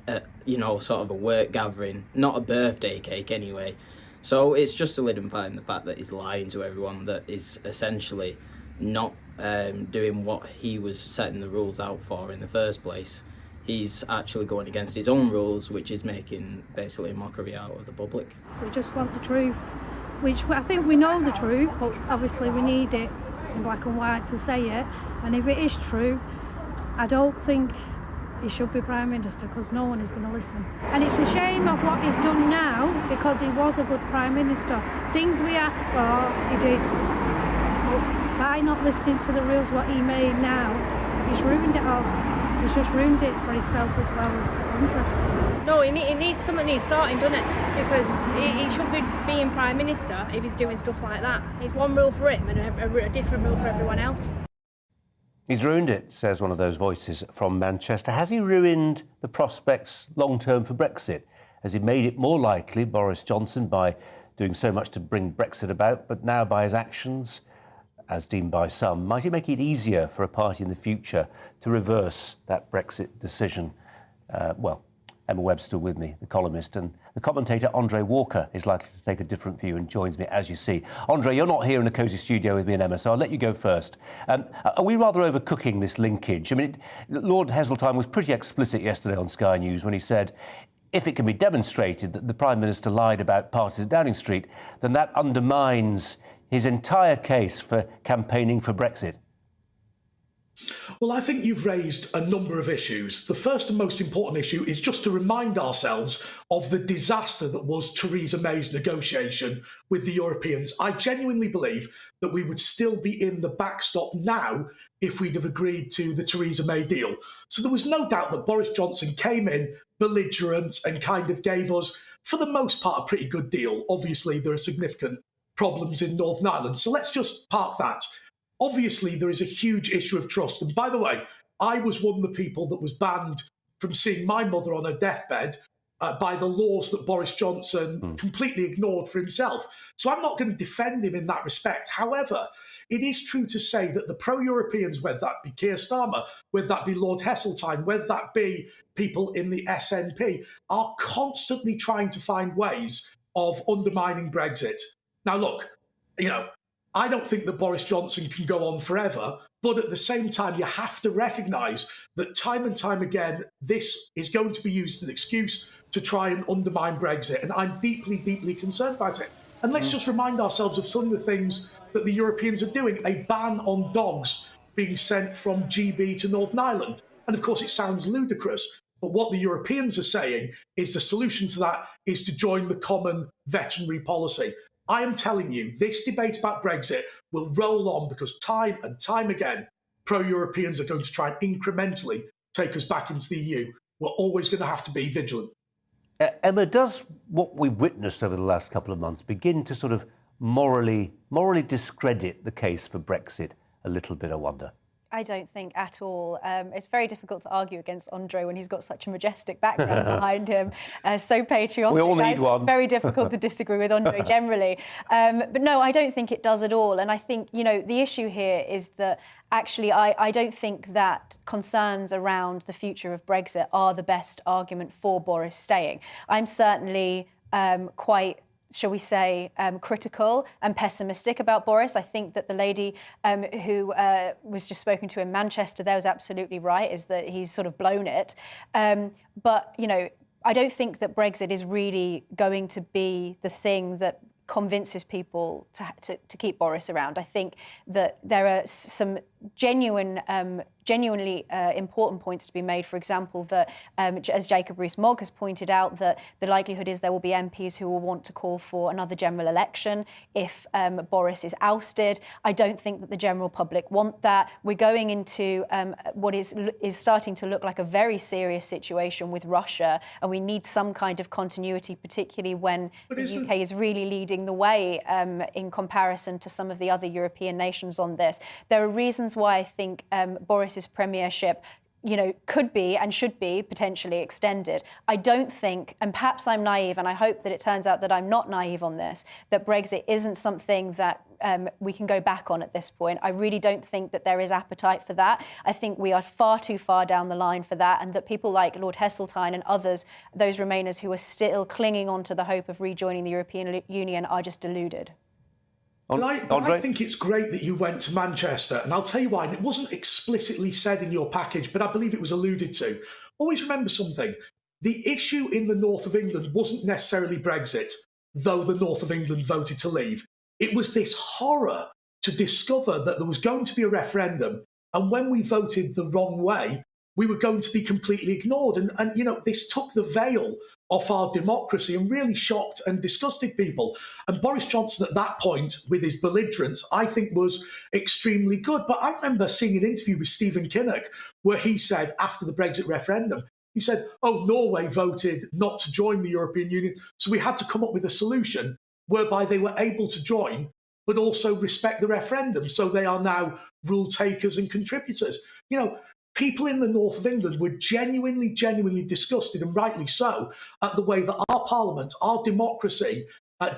at, you know, sort of a work gathering, not a birthday cake anyway. So it's just solidifying the fact that he's lying to everyone, that is essentially not doing what he was setting the rules out for in the first place. He's actually going against his own rules, which is making basically a mockery out of the public. We just want the truth, which I think we know the truth, but obviously we need it in black and white to say it. And if it is true, I don't think he should be Prime Minister, because no one is going to listen. And it's a shame of what he's done now, because he was a good Prime Minister. Things we asked for, he did. But by not listening to the rules what he made now, he's ruined it all. He's just ruined it for himself as well as the country. No, it needs something needs sorting, doesn't it? Because he should be being Prime Minister if he's doing stuff like that. It's one rule for him and a different rule for everyone else. He's ruined it, says one of those voices from Manchester. Has he ruined the prospects long-term for Brexit? Has he made it more likely, Boris Johnson, by doing so much to bring Brexit about, but now by his actions, as deemed by some. Might it make it easier for a party in the future to reverse that Brexit decision? Emma Webb's still with me, the columnist, and the commentator Andre Walker is likely to take a different view and joins me, as you see. Andre, you're not here in a cosy studio with me and Emma, so I'll let you go first. Are we rather overcooking this linkage? I mean, Lord Heseltine was pretty explicit yesterday on Sky News when he said, if it can be demonstrated that the Prime Minister lied about parties at Downing Street, then that undermines his entire case for campaigning for Brexit. Well, I think you've raised a number of issues. The first and most important issue is just to remind ourselves of the disaster that was Theresa May's negotiation with the Europeans. I genuinely believe that we would still be in the backstop now if we'd have agreed to the Theresa May deal. So there was no doubt that Boris Johnson came in belligerent and kind of gave us, for the most part, a pretty good deal. Obviously, there are significant problems in Northern Ireland, so let's just park that. Obviously, there is a huge issue of trust. And by the way, I was one of the people that was banned from seeing my mother on her deathbed by the laws that Boris Johnson completely ignored for himself. So I'm not going to defend him in that respect. However, it is true to say that the pro-Europeans, whether that be Keir Starmer, whether that be Lord Heseltine, whether that be people in the SNP, are constantly trying to find ways of undermining Brexit. Now, look, I don't think that Boris Johnson can go on forever, but at the same time, you have to recognise that time and time again, this is going to be used as an excuse to try and undermine Brexit. And I'm deeply, deeply concerned about it. And let's just remind ourselves of some of the things that the Europeans are doing. A ban on dogs being sent from GB to Northern Ireland. And of course, it sounds ludicrous. But what the Europeans are saying is the solution to that is to join the common veterinary policy. I am telling you, this debate about Brexit will roll on because time and time again, pro-Europeans are going to try and incrementally take us back into the EU. We're always going to have to be vigilant. Emma, does what we witnessed over the last couple of months begin to sort of morally discredit the case for Brexit a little bit, I wonder? I don't think at all. It's very difficult to argue against Andre when he's got such a majestic background behind him, so patriotic. We all need it's one. Very difficult to disagree with Andre generally. But no, I don't think it does at all. And I think, the issue here is that actually I don't think that concerns around the future of Brexit are the best argument for Boris staying. I'm certainly quite, shall we say, critical and pessimistic about Boris. I think that the lady who was just spoken to in Manchester there was absolutely right, is that he's sort of blown it. But, I don't think that Brexit is really going to be the thing that convinces people to keep Boris around. I think that there are some genuinely important points to be made. For example, that as Jacob Rees-Mogg has pointed out, that the likelihood is there will be MPs who will want to call for another general election if Boris is ousted. I don't think that the general public want that. We're going into what is starting to look like a very serious situation with Russia, and we need some kind of continuity, particularly when the UK is really leading the way in comparison to some of the other European nations on this. There are reasons why I think Boris's premiership could be and should be potentially extended. I don't think, and perhaps I'm naive, and I hope that it turns out that I'm not naive on this, that Brexit isn't something that we can go back on at this point. I really don't think that there is appetite for that. I think we are far too far down the line for that, and that people like Lord Heseltine and others, those Remainers who are still clinging on to the hope of rejoining the European Union, are just deluded. I think it's great that you went to Manchester, and I'll tell you why. And it wasn't explicitly said in your package, but I believe it was alluded to. Always remember something. The issue in the north of England wasn't necessarily Brexit, though the north of England voted to leave. It was this horror to discover that there was going to be a referendum, and when we voted the wrong way, we were going to be completely ignored. And this took the veil off our democracy and really shocked and disgusted people. And Boris Johnson at that point, with his belligerence, I think was extremely good. But I remember seeing an interview with Stephen Kinnock where he said, after the Brexit referendum, he said, Norway voted not to join the European Union, so we had to come up with a solution whereby they were able to join, but also respect the referendum. So they are now rule takers and contributors. People in the north of England were genuinely disgusted, and rightly so, at the way that our parliament, our democracy,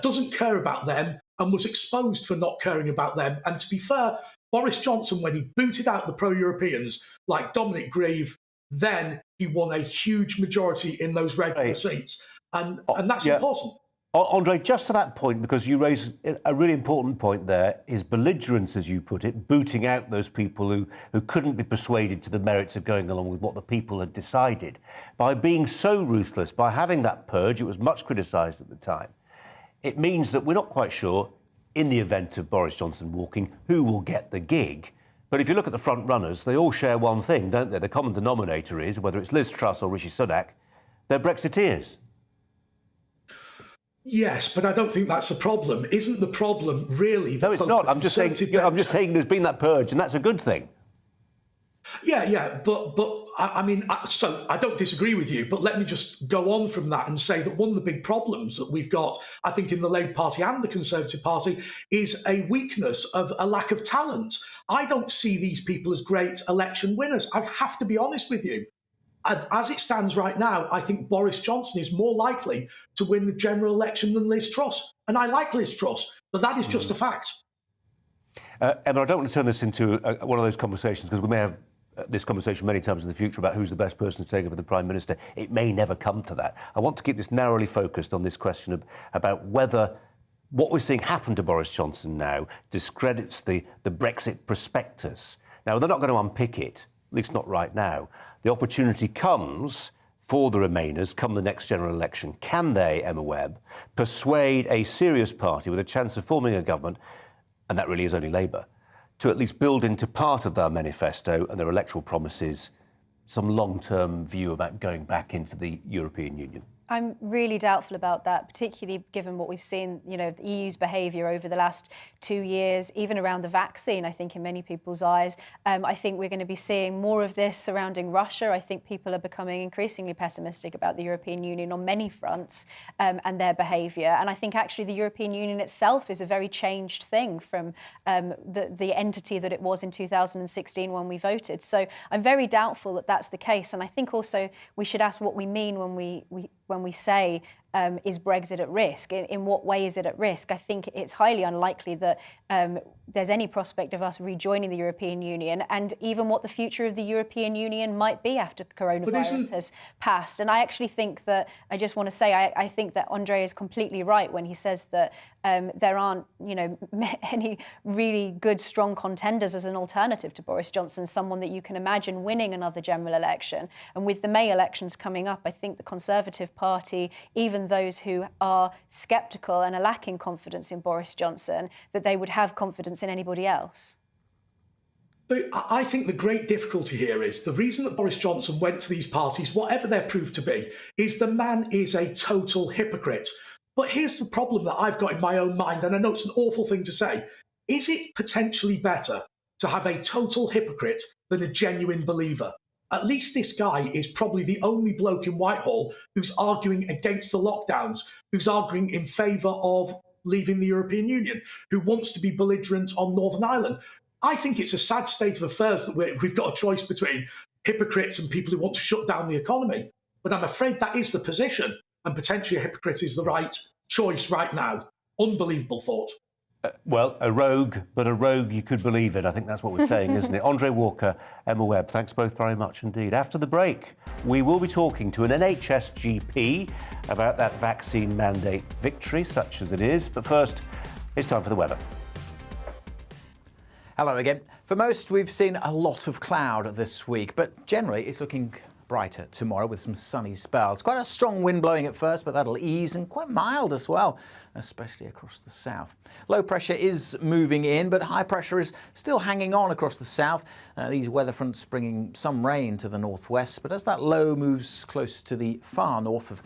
doesn't care about them, and was exposed for not caring about them. And to be fair, Boris Johnson, when he booted out the pro-Europeans like Dominic Grieve, then he won a huge majority in those red seats. And that's important. Andre, just to that point, because you raise a really important point there, is belligerence, as you put it, booting out those people who couldn't be persuaded to the merits of going along with what the people had decided. By being so ruthless, by having that purge, it was much criticised at the time, it means that we're not quite sure, in the event of Boris Johnson walking, who will get the gig. But if you look at the front runners, they all share one thing, don't they? The common denominator is, whether it's Liz Truss or Rishi Sunak, they're Brexiteers. Yes, but I don't think that's the problem. Isn't the problem really? No, it's not. I'm just saying there's been that purge, and that's a good thing. Yeah, but I mean, so I don't disagree with you, but let me just go on from that and say that one of the big problems that we've got, I think, in the Labour Party and the Conservative Party is a weakness of a lack of talent. I don't see these people as great election winners. I have to be honest with you. As it stands right now, I think Boris Johnson is more likely to win the general election than Liz Truss. And I like Liz Truss, but that is just a fact. Emma, I don't want to turn this into one of those conversations, because we may have this conversation many times in the future about who's the best person to take over the Prime Minister. It may never come to that. I want to keep this narrowly focused on this question about whether what we're seeing happen to Boris Johnson now discredits the Brexit prospectus. Now, they're not going to unpick it, at least not right now. The opportunity comes for the Remainers come the next general election. Can they, Emma Webb, persuade a serious party with a chance of forming a government, and that really is only Labour, to at least build into part of their manifesto and their electoral promises some long-term view about going back into the European Union? I'm really doubtful about that, particularly given what we've seen, the EU's behaviour over the last 2 years, even around the vaccine, I think, in many people's eyes. I think we're going to be seeing more of this surrounding Russia. I think people are becoming increasingly pessimistic about the European Union on many fronts and their behaviour. And I think actually the European Union itself is a very changed thing from the entity that it was in 2016 when we voted. So I'm very doubtful that that's the case. And I think also we should ask what we mean when we say, is Brexit at risk? In what way is it at risk? I think it's highly unlikely that there's any prospect of us rejoining the European Union, and even what the future of the European Union might be after coronavirus has passed. And I actually think that, I just want to say, I think that Andre is completely right when he says that there aren't, any really good, strong contenders as an alternative to Boris Johnson, someone that you can imagine winning another general election. And with the May elections coming up, I think the Conservative Party, even those who are sceptical and are lacking confidence in Boris Johnson, that they would have confidence in anybody else. I think the great difficulty here is the reason that Boris Johnson went to these parties, whatever they're proved to be, is the man is a total hypocrite. But here's the problem that I've got in my own mind, and I know it's an awful thing to say. Is it potentially better to have a total hypocrite than a genuine believer? At least this guy is probably the only bloke in Whitehall who's arguing against the lockdowns, who's arguing in favour of leaving the European Union, who wants to be belligerent on Northern Ireland. I think it's a sad state of affairs that we've got a choice between hypocrites and people who want to shut down the economy. But I'm afraid that is the position, and potentially a hypocrite is the right choice right now. Unbelievable thought. Well, a rogue, but a rogue you could believe in. I think that's what we're saying, isn't it? Andre Walker, Emma Webb, thanks both very much indeed. After the break, we will be talking to an NHS GP about that vaccine mandate victory, such as it is. But first, it's time for the weather. Hello again. For most, we've seen a lot of cloud this week, but generally it's looking brighter tomorrow with some sunny spells. Quite a strong wind blowing at first, but that'll ease, and quite mild as well, especially across the south. Low pressure is moving in, but high pressure is still hanging on across the south. These weather fronts bringing some rain to the northwest, but as that low moves close to the far north of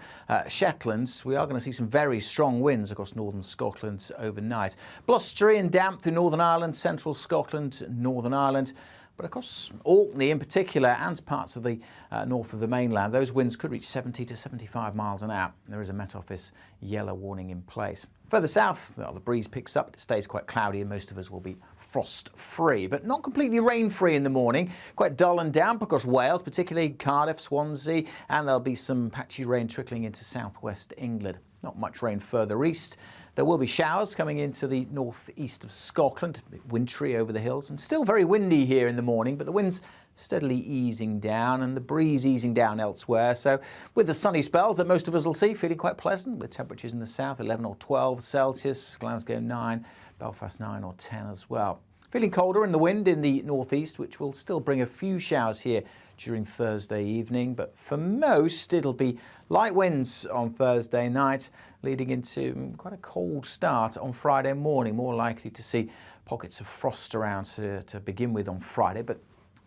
Shetland, we are going to see some very strong winds across northern Scotland overnight. Blustery and damp through Northern Ireland, central Scotland, Northern Ireland. But across Orkney in particular, and parts of the north of the mainland, those winds could reach 70 to 75 miles an hour. There is a Met Office yellow warning in place. Further south, well, the breeze picks up. It stays quite cloudy and most of us will be frost-free, but not completely rain-free in the morning. Quite dull and damp across Wales, particularly Cardiff, Swansea, and there'll be some patchy rain trickling into southwest England. Not much rain further east. There will be showers coming into the northeast of Scotland, a bit wintry over the hills, and still very windy here in the morning, but the wind's steadily easing down and the breeze easing down elsewhere. So with the sunny spells that most of us will see, feeling quite pleasant, with temperatures in the south 11 or 12 Celsius, Glasgow 9, Belfast 9 or 10 as well. Feeling colder in the wind in the northeast, which will still bring a few showers here during Thursday evening, but for most it'll be light winds on Thursday night, leading into quite a cold start on Friday morning. More likely to see pockets of frost around to begin with on Friday, but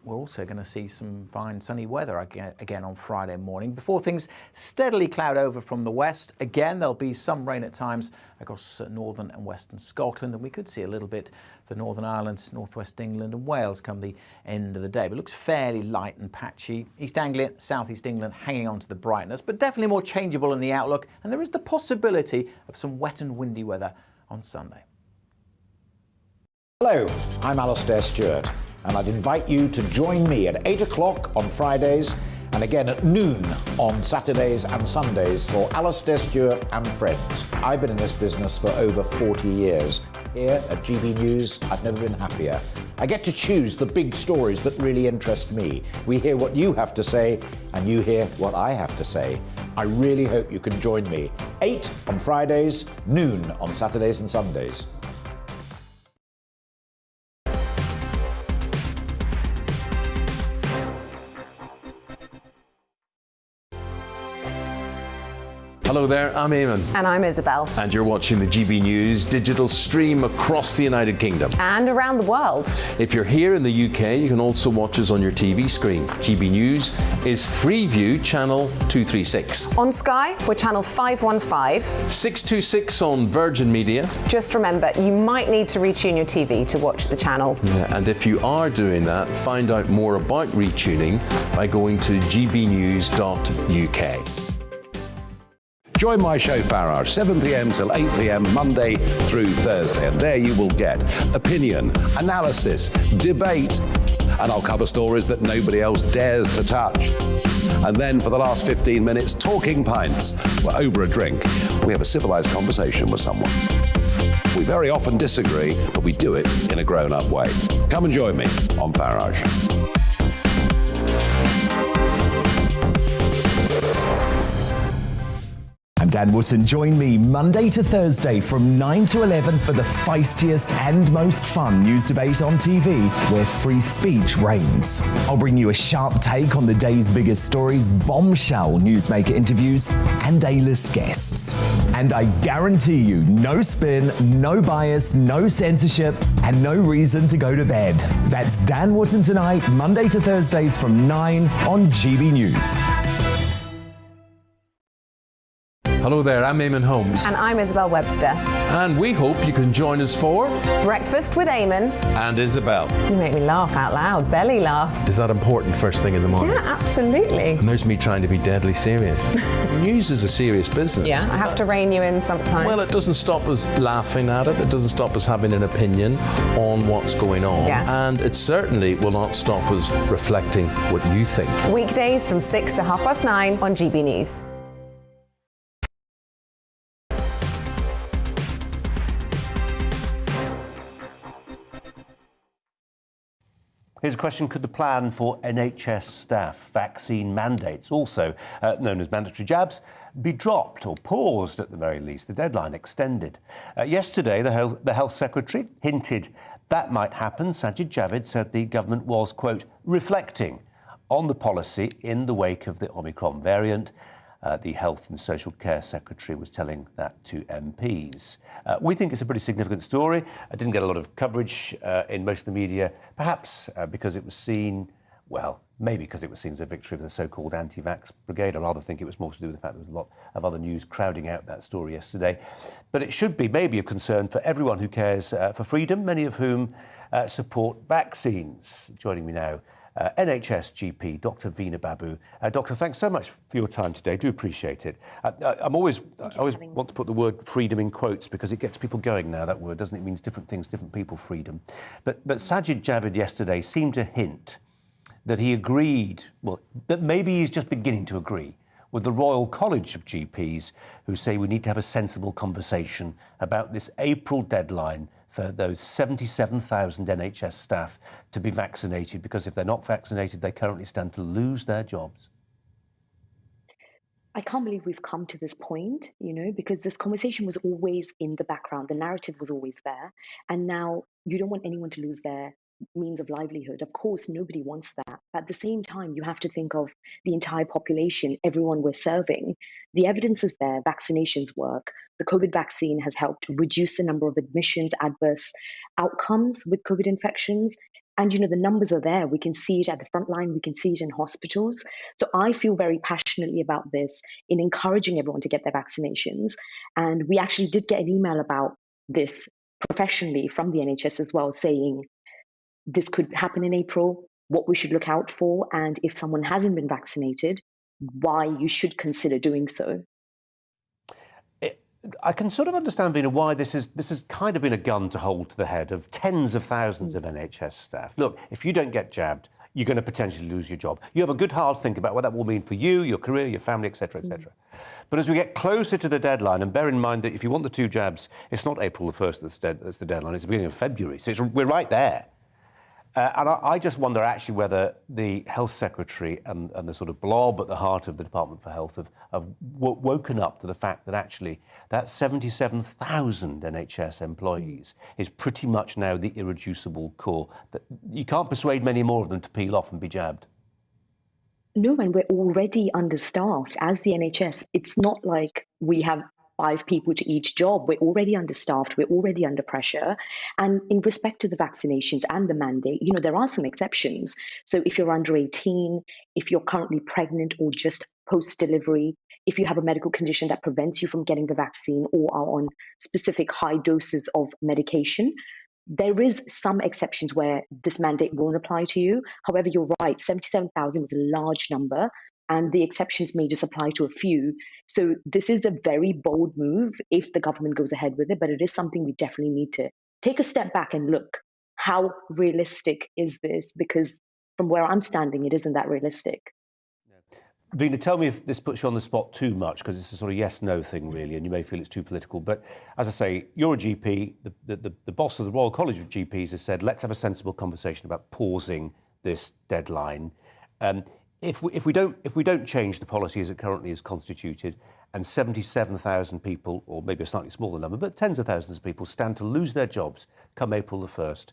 we're also going to see some fine sunny weather again on Friday morning before things steadily cloud over from the west. Again, there'll be some rain at times across northern and western Scotland, and we could see a little bit for Northern Ireland, northwest England and Wales come the end of the day. But it looks fairly light and patchy. East Anglia, southeast England hanging on to the brightness, but definitely more changeable in the outlook, and there is the possibility of some wet and windy weather on Sunday. Hello, I'm Alastair Stewart, and I'd invite you to join me at 8 o'clock on Fridays and again at noon on Saturdays and Sundays for Alastair Stewart and Friends. I've been in this business for over 40 years. Here at GB News, I've never been happier. I get to choose the big stories that really interest me. We hear what you have to say, and you hear what I have to say. I really hope you can join me. 8 on Fridays, noon on Saturdays and Sundays. Hello there, I'm Eamon. And I'm Isabel. And you're watching the GB News digital stream across the United Kingdom. And around the world. If you're here in the UK, you can also watch us on your TV screen. GB News is Freeview channel 236. On Sky, we're channel 515. 626 on Virgin Media. Just remember, you might need to retune your TV to watch the channel. Yeah, and if you are doing that, find out more about retuning by going to gbnews.uk. Join my show Farage, 7 p.m. till 8 p.m. Monday through Thursday, and there you will get opinion, analysis, debate, and I'll cover stories that nobody else dares to touch. And then for the last 15 minutes, talking pints. We're over a drink. We have a civilized conversation with someone. We very often disagree, but we do it in a grown-up way. Come and join me on Farage. I'm Dan Wootton. Join me Monday to Thursday from 9 to 11 for the feistiest and most fun news debate on TV, where free speech reigns. I'll bring you a sharp take on the day's biggest stories, bombshell newsmaker interviews, and A-list guests. And I guarantee you, no spin, no bias, no censorship, and no reason to go to bed. That's Dan Wootton Tonight, Monday to Thursdays from 9 on GB News. Hello there, I'm Eamon Holmes. And I'm Isabel Webster. And we hope you can join us for Breakfast with Eamon and Isabel. You make me laugh out loud, belly laugh. Is that important first thing in the morning? Yeah, absolutely. And there's me trying to be deadly serious. News is a serious business. Yeah, I have to rein you in sometimes. Well, it doesn't stop us laughing at it. It doesn't stop us having an opinion on what's going on. Yeah. And it certainly will not stop us reflecting what you think. Weekdays from 6 to 9:30 on GB News. Here's a question: could the plan for NHS staff vaccine mandates, also known as mandatory jabs, be dropped or paused at the very least, the deadline extended? Yesterday, the Health Secretary hinted that might happen. Sajid Javid said the government was, quote, reflecting on the policy in the wake of the Omicron variant. The Health and Social Care Secretary was telling that to MPs. We think it's a pretty significant story. It didn't get a lot of coverage in most of the media, perhaps because it was seen, well, maybe because it was seen as a victory for the so-called anti-vax brigade. I rather think it was more to do with the fact there was a lot of other news crowding out that story yesterday. But it should be maybe of concern for everyone who cares for freedom, many of whom support vaccines. Joining me now, NHS GP, Dr. Veena Babu. Doctor, thanks so much for your time today. Do appreciate it. I always want to put the word freedom in quotes because it gets people going now, that word, doesn't it? It means different things, different people, freedom. But Sajid Javid yesterday seemed to hint that he agreed, well, that maybe he's just beginning to agree with the Royal College of GPs, who say we need to have a sensible conversation about this April deadline for those 77,000 NHS staff to be vaccinated, because if they're not vaccinated, they currently stand to lose their jobs. I can't believe we've come to this point, because this conversation was always in the background. The narrative was always there. And now you don't want anyone to lose their means of livelihood. Of course, nobody wants that. But at the same time, you have to think of the entire population, everyone we're serving. The evidence is there, vaccinations work. The COVID vaccine has helped reduce the number of admissions, adverse outcomes with COVID infections. And, the numbers are there. We can see it at the front line. We can see it in hospitals. So I feel very passionately about this in encouraging everyone to get their vaccinations. And we actually did get an email about this professionally from the NHS as well, saying this could happen in April, what we should look out for, and if someone hasn't been vaccinated, why you should consider doing so. I can sort of understand, Veena, why this has kind of been a gun to hold to the head of tens of thousands of NHS staff. Look, if you don't get jabbed, you're going to potentially lose your job. You have a good hard think about what that will mean for you, your career, your family, etc., etc. But as we get closer to the deadline, and bear in mind that if you want the 2 jabs, it's not April the 1st that's the deadline, it's the beginning of February. So we're right there. And I just wonder actually whether the Health Secretary and the sort of blob at the heart of the Department for Health have woken up to the fact that actually that 77,000 NHS employees is pretty much now the irreducible core. That you can't persuade many more of them to peel off and be jabbed. No, and we're already understaffed as the NHS. It's not like we have 5 people to each job. We're already understaffed. We're already under pressure. And in respect to the vaccinations and the mandate, there are some exceptions. So if you're under 18, if you're currently pregnant or just post-delivery, if you have a medical condition that prevents you from getting the vaccine or are on specific high doses of medication, there is some exceptions where this mandate won't apply to you. However, you're right, 77,000 is a large number, and the exceptions may just apply to a few. So this is a very bold move if the government goes ahead with it, but it is something we definitely need to take a step back and look, how realistic is this? Because from where I'm standing, it isn't that realistic. Veena, tell me if this puts you on the spot too much, because it's a sort of yes-no thing, really, and you may feel it's too political. But as I say, you're a GP. The boss of the Royal College of GPs has said, let's have a sensible conversation about pausing this deadline. If we don't change the policy as it currently is constituted, and 77,000 people, or maybe a slightly smaller number, but tens of thousands of people stand to lose their jobs come April the 1st,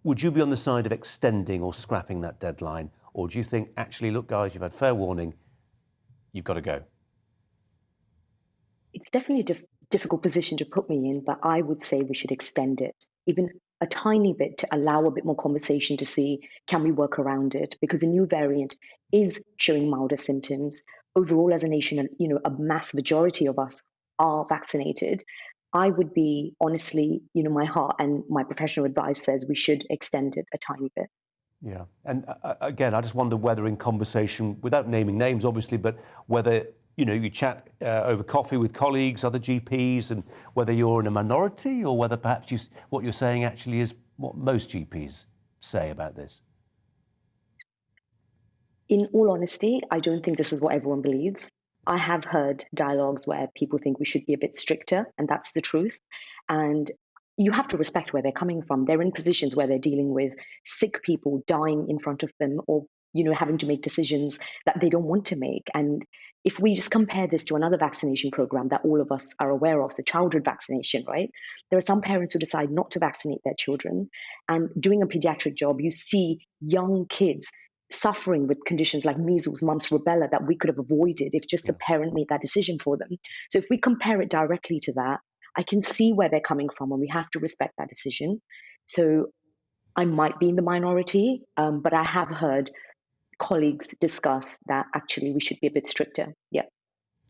would you be on the side of extending or scrapping that deadline? Or do you think, actually, look, guys, you've had fair warning, you've got to go? It's definitely a difficult position to put me in, but I would say we should extend it, even a tiny bit, to allow a bit more conversation to see, can we work around it? Because the new variant is showing milder symptoms. Overall, as a nation, a mass majority of us are vaccinated. I would be, honestly, my heart and my professional advice says we should extend it a tiny bit. Yeah. And again, I just wonder whether in conversation, without naming names, obviously, but whether, you chat over coffee with colleagues, other GPs, and whether you're in a minority or whether perhaps what you're saying actually is what most GPs say about this. In all honesty, I don't think this is what everyone believes. I have heard dialogues where people think we should be a bit stricter, and that's the truth. And you have to respect where they're coming from. They're in positions where they're dealing with sick people dying in front of them, or having to make decisions that they don't want to make. And if we just compare this to another vaccination program that all of us are aware of, the childhood vaccination, right? There are some parents who decide not to vaccinate their children. And doing a pediatric job, you see young kids suffering with conditions like measles, mumps, rubella that we could have avoided if just the parent made that decision for them. So if we compare it directly to that, I can see where they're coming from, and we have to respect that decision. So I might be in the minority, but I have heard colleagues discuss that actually we should be a bit stricter. Yeah.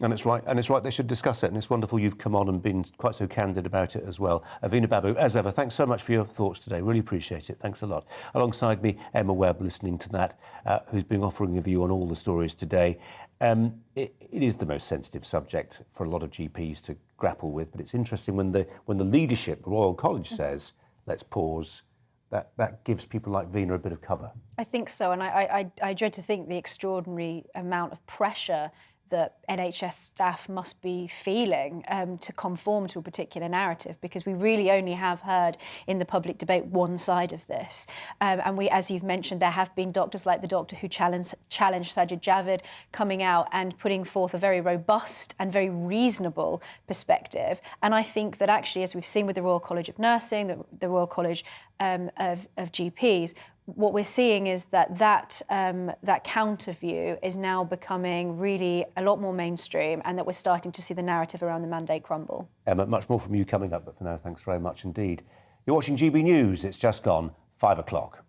And it's right, they should discuss it, and it's wonderful you've come on and been quite so candid about it as well. Veena Babu, as ever, thanks so much for your thoughts today. Really appreciate it. Thanks a lot. Alongside me, Emma Webb, listening to that, who's been offering a view on all the stories today. It is the most sensitive subject for a lot of GPs to grapple with, but it's interesting when the leadership, the Royal College, says, let's pause, that gives people like Veena a bit of cover. I think so, and I dread to think the extraordinary amount of pressure that NHS staff must be feeling to conform to a particular narrative, because we really only have heard in the public debate one side of this. And we, as you've mentioned, there have been doctors like the doctor who challenged Sajid Javid coming out and putting forth a very robust and very reasonable perspective. And I think that actually, as we've seen with the Royal College of Nursing, the Royal College of GPs, what we're seeing is that counter view is now becoming really a lot more mainstream, and that we're starting to see the narrative around the mandate crumble. Emma, much more from you coming up, but for now, thanks very much indeed. You're watching GB News. It's just gone 5 o'clock.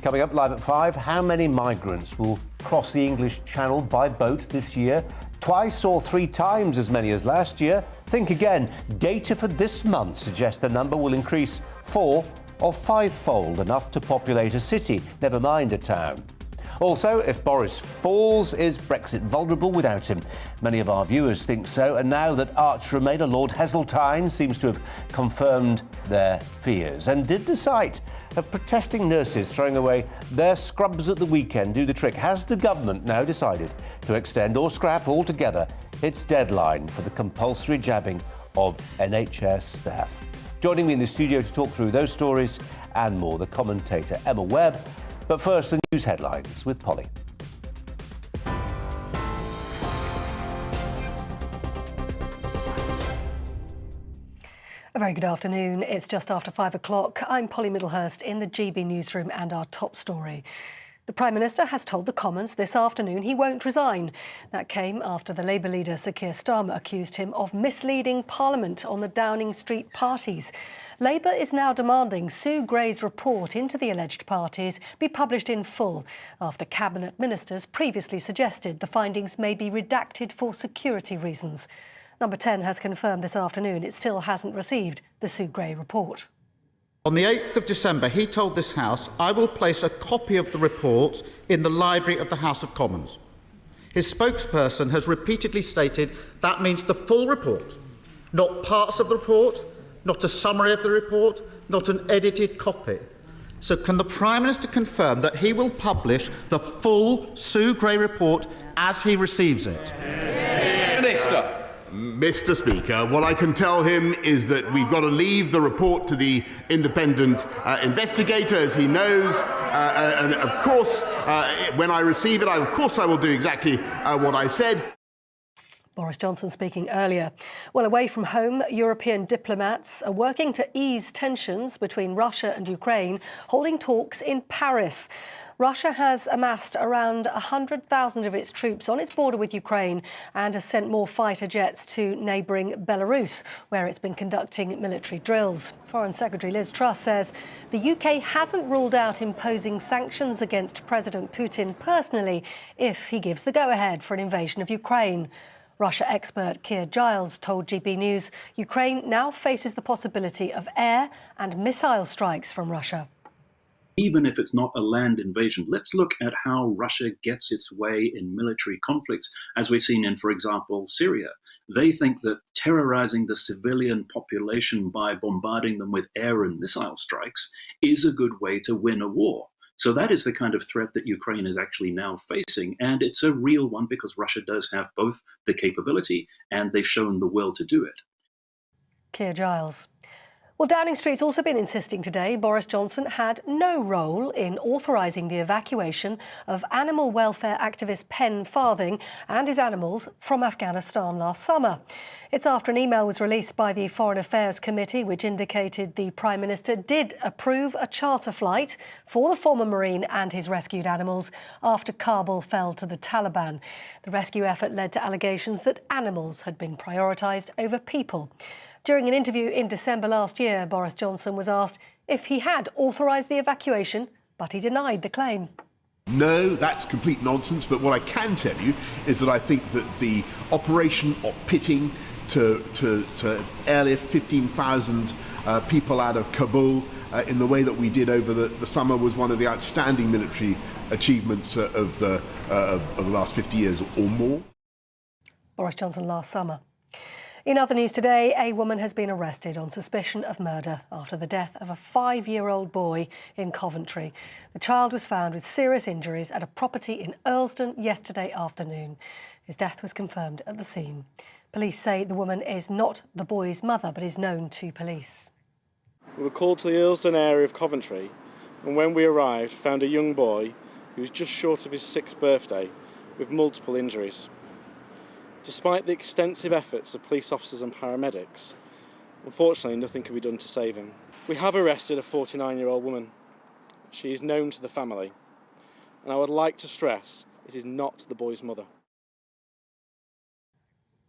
Coming up live at 5, how many migrants will cross the English Channel by boat this year? Twice or 3 times as many as last year? Think again. Data for this month suggests the number will increase 4- or 5-fold, enough to populate a city, never mind a town. Also, if Boris falls, is Brexit vulnerable without him? Many of our viewers think so, and now that Arch Remainer Lord Heseltine seems to have confirmed their fears. And did the sight of protesting nurses throwing away their scrubs at the weekend do the trick? Has the government now decided to extend or scrap altogether its deadline for the compulsory jabbing of NHS staff? Joining me in the studio to talk through those stories and more, the commentator Emma Webb. But first, the news headlines with Polly. A very good afternoon. It's just after 5 o'clock. I'm Polly Middlehurst in the GB newsroom, and our top story. The Prime Minister has told the Commons this afternoon he won't resign. That came after the Labour leader Sir Keir Starmer accused him of misleading Parliament on the Downing Street parties. Labour is now demanding Sue Gray's report into the alleged parties be published in full, after Cabinet ministers previously suggested the findings may be redacted for security reasons. Number 10 has confirmed this afternoon it still hasn't received the Sue Gray report. On the 8th of December, he told this House, "I will place a copy of the report in the library of the House of Commons." His spokesperson has repeatedly stated that means the full report, not parts of the report, not a summary of the report, not an edited copy. So can the Prime Minister confirm that he will publish the full Sue Gray report as he receives it? Minister. Mr. Speaker, what I can tell him is that we've got to leave the report to the independent investigator, as he knows. And of course, when I receive it, I will do exactly what I said. Boris Johnson speaking earlier. Well, away from home, European diplomats are working to ease tensions between Russia and Ukraine, holding talks in Paris. Russia has amassed around 100,000 of its troops on its border with Ukraine and has sent more fighter jets to neighbouring Belarus, where it's been conducting military drills. Foreign Secretary Liz Truss says the UK hasn't ruled out imposing sanctions against President Putin personally if he gives the go-ahead for an invasion of Ukraine. Russia expert Keir Giles told GB News Ukraine now faces the possibility of air and missile strikes from Russia. Even if it's not a land invasion, let's look at how Russia gets its way in military conflicts, as we've seen in, for example, Syria. They think that terrorizing the civilian population by bombarding them with air and missile strikes is a good way to win a war. So that is the kind of threat that Ukraine is actually now facing, and it's a real one because Russia does have both the capability and they've shown the will to do it. Keir Giles. Well, Downing Street's also been insisting today Boris Johnson had no role in authorising the evacuation of animal welfare activist Pen Farthing and his animals from Afghanistan last summer. It's after an email was released by the Foreign Affairs Committee which indicated the Prime Minister did approve a charter flight for the former Marine and his rescued animals after Kabul fell to the Taliban. The rescue effort led to allegations that animals had been prioritised over people. During an interview in December last year, Boris Johnson was asked if he had authorised the evacuation, but he denied the claim. No, that's complete nonsense. But what I can tell you is that I think that the operation of pitting to airlift 15,000 people out of Kabul in the way that we did over the summer was one of the outstanding military achievements of the last 50 years or more. Boris Johnson last summer. In other news today, a woman has been arrested on suspicion of murder after the death of a 5-year-old boy in Coventry. The child was found with serious injuries at a property in Earlsdon yesterday afternoon. His death was confirmed at the scene. Police say the woman is not the boy's mother, but is known to police. We were called to the Earlsdon area of Coventry, and when we arrived, found a young boy who was just short of his 6th birthday with multiple injuries. Despite the extensive efforts of police officers and paramedics, unfortunately nothing could be done to save him. We have arrested a 49-year-old woman. She is known to the family, and I would like to stress it is not the boy's mother.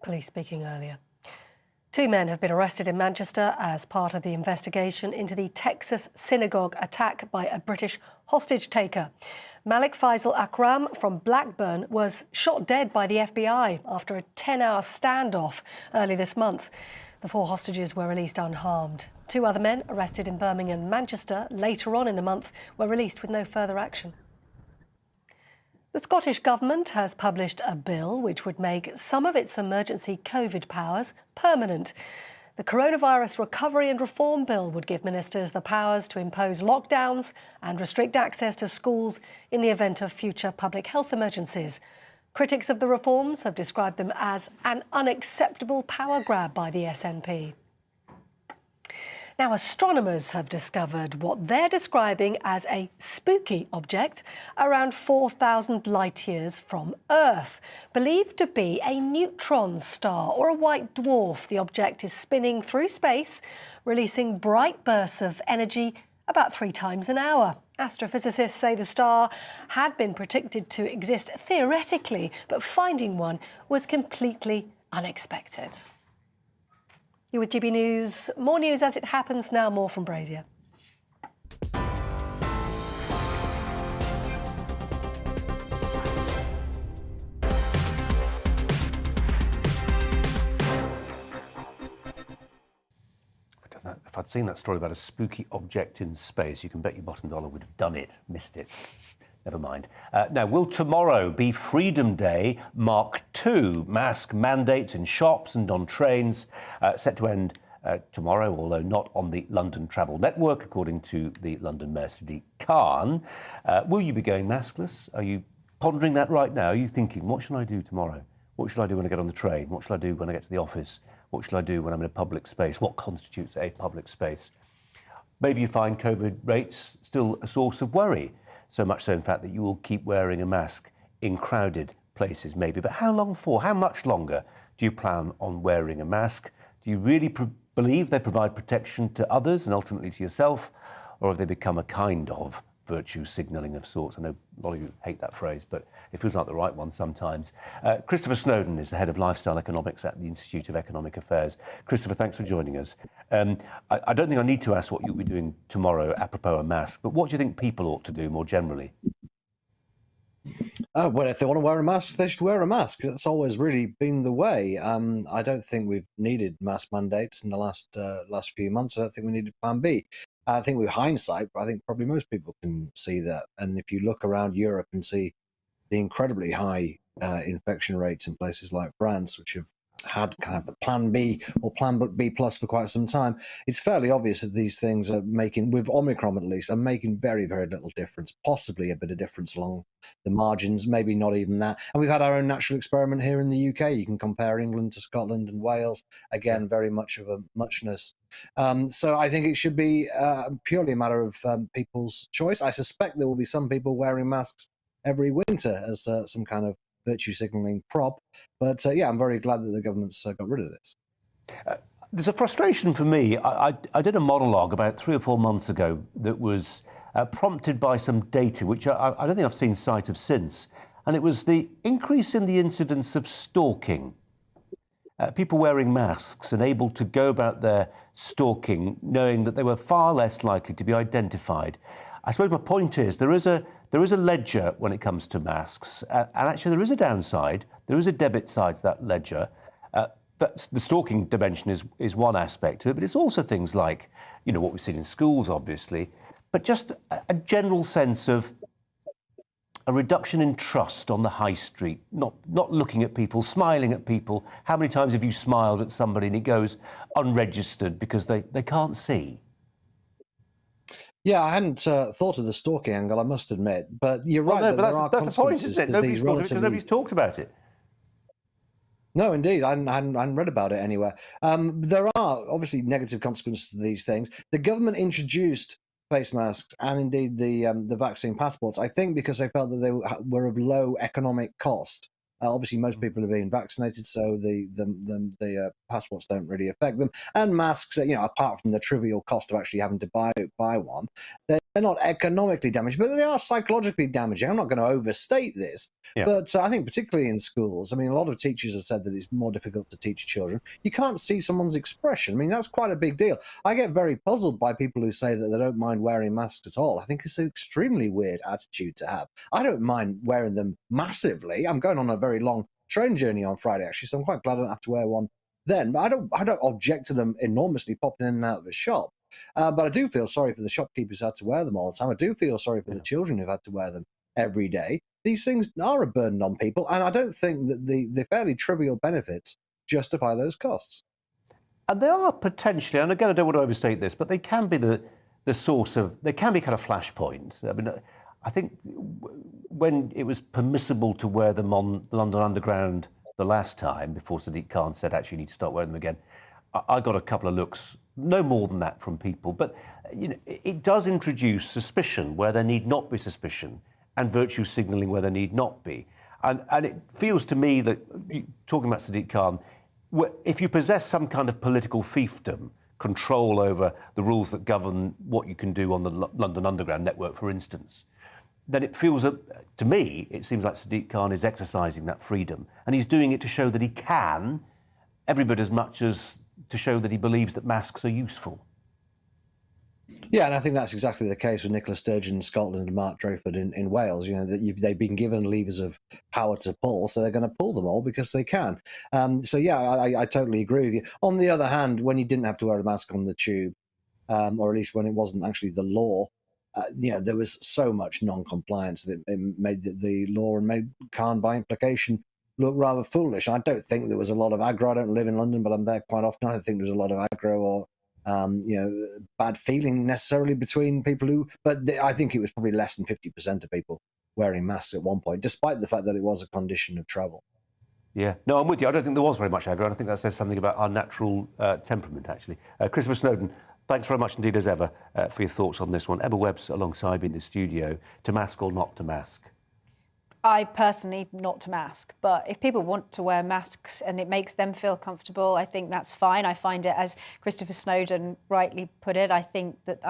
Police speaking earlier. 2 men have been arrested in Manchester as part of the investigation into the Texas synagogue attack by a British hostage-taker. Malik Faisal Akram from Blackburn was shot dead by the FBI after a 10-hour standoff early this month. The 4 hostages were released unharmed. 2 other men arrested in Birmingham and Manchester later on in the month were released with no further action. The Scottish Government has published a bill which would make some of its emergency COVID powers permanent. The Coronavirus Recovery and Reform Bill would give ministers the powers to impose lockdowns and restrict access to schools in the event of future public health emergencies. Critics of the reforms have described them as an unacceptable power grab by the SNP. Now, astronomers have discovered what they're describing as a spooky object around 4,000 light-years from Earth. Believed to be a neutron star or a white dwarf, the object is spinning through space, releasing bright bursts of energy about 3 times an hour. Astrophysicists say the star had been predicted to exist theoretically, but finding one was completely unexpected. You're with GB News. More news as it happens now. More from Brazier. If I'd seen that story about a spooky object in space, you can bet your bottom dollar would have done it, missed it. Never mind. Now, will tomorrow be Freedom Day Mark II? Mask mandates in shops and on trains set to end tomorrow, although not on the London Travel Network, according to the London Mayor Sadiq Khan. Will you be going maskless? Are you pondering that right now? Are you thinking, what should I do tomorrow? What should I do when I get on the train? What should I do when I get to the office? What should I do when I'm in a public space? What constitutes a public space? Maybe you find COVID rates still a source of worry. So much so, in fact, that you will keep wearing a mask in crowded places, maybe. But how long for? How much longer do you plan on wearing a mask? Do you really believe they provide protection to others and ultimately to yourself? Or have they become a kind of virtue signalling of sorts? I know a lot of you hate that phrase, but it feels like the right one sometimes. Christopher Snowdon is the head of lifestyle economics at the Institute of Economic Affairs. Christopher, thanks for joining us. I don't think I need to ask what you'll be doing tomorrow apropos a mask, but what do you think people ought to do more generally? Well, if they want to wear a mask, they should wear a mask. That's always really been the way. I don't think we've needed mask mandates in the last few months. I don't think we needed Plan B. I think with hindsight, I think probably most people can see that. And if you look around Europe and see the incredibly high infection rates in places like France, which have had kind of the Plan B or Plan B plus for quite some time, it's fairly obvious that these things are making, with Omicron at least, are making very, very little difference, possibly a bit of difference along the margins, maybe not even that. And we've had our own natural experiment here in the UK. You can compare England to Scotland and Wales. Again, very much of a muchness. So I think it should be purely a matter of people's choice. I suspect there will be some people wearing masks every winter as some kind of virtue signalling prop. But yeah, I'm very glad that the government's got rid of this. There's a frustration for me. I did a monologue about 3 or 4 months ago that was prompted by some data, which I don't think I've seen sight of since. And it was the increase in the incidence of stalking. People wearing masks and able to go about their stalking, knowing that they were far less likely to be identified. I suppose my point is there is a ledger when it comes to masks, and actually there is a downside. There is a debit side to that ledger. That's, the stalking dimension is one aspect to it, but it's also things like, you know, what we've seen in schools, obviously, but just a general sense of a reduction in trust on the high street, not looking at people, smiling at people. How many times have you smiled at somebody and it goes unregistered because they can't see? Yeah, I hadn't thought of the stalking angle, I must admit. But you're right, No, that but there are that's the point, isn't it? consequences to these relatively... Nobody's talked about it. No, indeed. I hadn't read about it anywhere. There are obviously negative consequences to these things. The government introduced face masks and indeed the vaccine passports, I think because they felt that they were of low economic cost. Obviously, most people are being vaccinated, so the passports don't really affect them. And masks, apart from the trivial cost of actually having to buy one, they're not economically damaging, but they are psychologically damaging. I'm not going to overstate this, but I think particularly in schools, I mean, a lot of teachers have said that it's more difficult to teach children. You can't see someone's expression. I mean, that's quite a big deal. I get very puzzled by people who say that they don't mind wearing masks at all. I think it's an extremely weird attitude to have. I don't mind wearing them massively. I'm going on a very long train journey on Friday, actually, so I'm quite glad I don't have to wear one then. But I don't object to them enormously popping in and out of a shop. But I do feel sorry for the shopkeepers who had to wear them all the time. I do feel sorry for the children who've had to wear them every day. These things are a burden on people, and I don't think that the fairly trivial benefits justify those costs. And they are potentially, and again, I don't want to overstate this, but they can be the source of, they can be kind of flashpoints. I mean, I think when it was permissible to wear them on London Underground the last time, before Sadiq Khan said, actually, you need to start wearing them again, I got a couple of looks, no more than that, from people. But it does introduce suspicion where there need not be suspicion, and virtue signalling where there need not be. And it feels to me that, talking about Sadiq Khan, if you possess some kind of political fiefdom, control over the rules that govern what you can do on the London Underground network, for instance, then it feels, to me, it seems like Sadiq Khan is exercising that freedom. And he's doing it to show that he can, every bit as much as to show that he believes that masks are useful. Yeah, and I think that's exactly the case with Nicola Sturgeon in Scotland and Mark Drakeford in Wales. They've been given levers of power to pull, so they're going to pull them all because they can. So yeah, I totally agree with you. On the other hand, when you didn't have to wear a mask on the tube, or at least when it wasn't actually the law, there was so much non-compliance that it made the law and made Khan, by implication, look rather foolish. I don't think there was a lot of aggro. I don't live in London, but I'm there quite often. I don't think there was a lot of aggro or bad feeling necessarily between people who, but I think it was probably less than 50% of people wearing masks at one point, despite the fact that it was a condition of travel. Yeah, no, I'm with you. I don't think there was very much aggro. I think that says something about our natural temperament, actually. Christopher Snowdon, thanks very much indeed, as ever, for your thoughts on this one. Emma Webb's alongside me in the studio. To mask or not to mask? I personally not to mask, but if people want to wear masks and it makes them feel comfortable, I think that's fine. I find it, as Christopher Snowdon rightly put it, I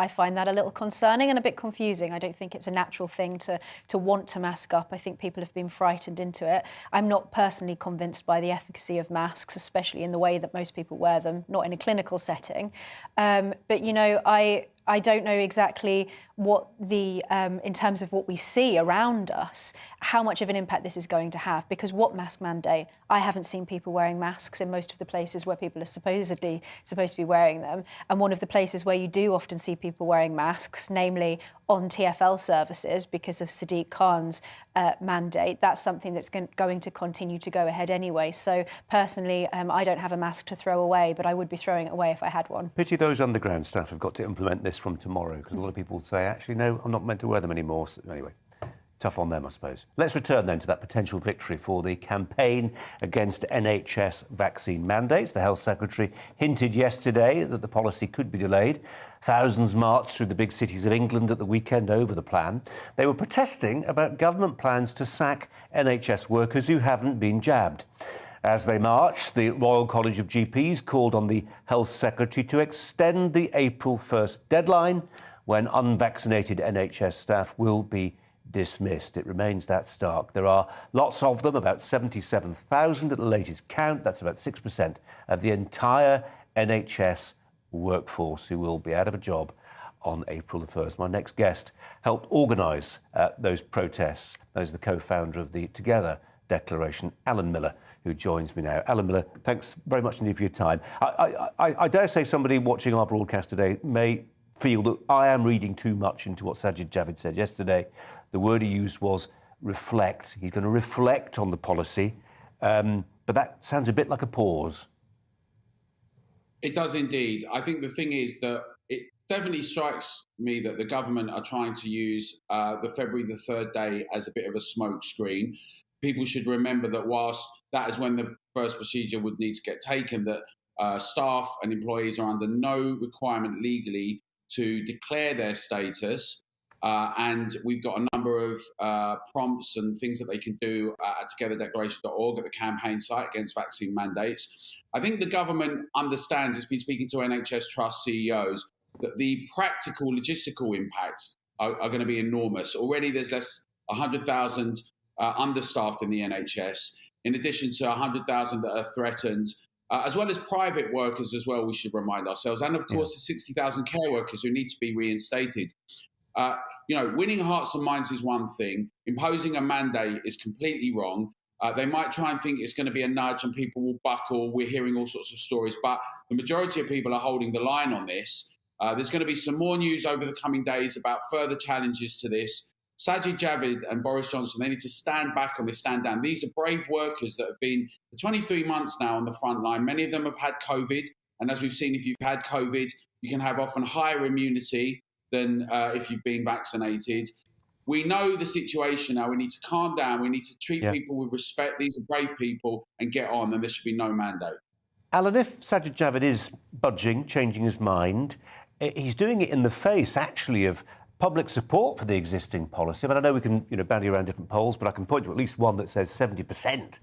find that a little concerning and a bit confusing. I don't think it's a natural thing to want to mask up. I think people have been frightened into it. I'm not personally convinced by the efficacy of masks, especially in the way that most people wear them, not in a clinical setting. But I don't know exactly what in terms of what we see around us, how much of an impact this is going to have. Because what mask mandate? I haven't seen people wearing masks in most of the places where people are supposedly supposed to be wearing them. And one of the places where you do often see people wearing masks, namely on TfL services because of Sadiq Khan's mandate, that's something that's going to continue to go ahead anyway. So personally, I don't have a mask to throw away, but I would be throwing it away if I had one. Pity those underground staff have got to implement this from tomorrow, because a lot of people say, actually, no, I'm not meant to wear them anymore. So anyway, tough on them, I suppose. Let's return then to that potential victory for the campaign against NHS vaccine mandates. The Health Secretary hinted yesterday that the policy could be delayed. Thousands marched through the big cities of England at the weekend over the plan. They were protesting about government plans to sack NHS workers who haven't been jabbed. As they marched, the Royal College of GPs called on the Health Secretary to extend the April 1st deadline when unvaccinated NHS staff will be dismissed. It remains that stark. There are lots of them, about 77,000 at the latest count. That's about 6% of the entire NHS workforce who will be out of a job on April the 1st. My next guest helped organise those protests. That is the co-founder of the Together Declaration, Alan Miller, who joins me now. Alan Miller, thanks very much indeed for your time. I dare say somebody watching our broadcast today may feel that I am reading too much into what Sajid Javid said yesterday. The word he used was reflect. He's going to reflect on the policy. But that sounds a bit like a pause. It does indeed. I think the thing is that it definitely strikes me that the government are trying to use the February the 3rd day as a bit of a smoke screen. People should remember that whilst that is when the first procedure would need to get taken, that staff and employees are under no requirement legally to declare their status. And we've got a number of prompts and things that they can do at togetherdeclaration.org at the campaign site against vaccine mandates. I think the government understands, it's been speaking to NHS Trust CEOs, that the practical logistical impacts are going to be enormous. Already there's 100,000 understaffed in the NHS, in addition to 100,000 that are threatened, as well as private workers as well, we should remind ourselves. And of course, the 60,000 care workers who need to be reinstated. Winning hearts and minds is one thing. Imposing a mandate is completely wrong. They might try and think it's going to be a nudge and people will buckle. We're hearing all sorts of stories, but the majority of people are holding the line on this. There's going to be some more news over the coming days about further challenges to this. Sajid Javid and Boris Johnson, they need to stand back on this, stand down. These are brave workers that have been for 23 months now on the front line. Many of them have had COVID. And as we've seen, if you've had COVID, you can have often higher immunity than if you've been vaccinated. We know the situation now. We need to calm down. We need to treat people with respect. These are brave people and get on, and there should be no mandate. Alan, if Sajid Javid is budging, changing his mind, he's doing it in the face, actually, of public support for the existing policy. I mean, I know we can, bandy around different polls, but I can point to at least one that says 70%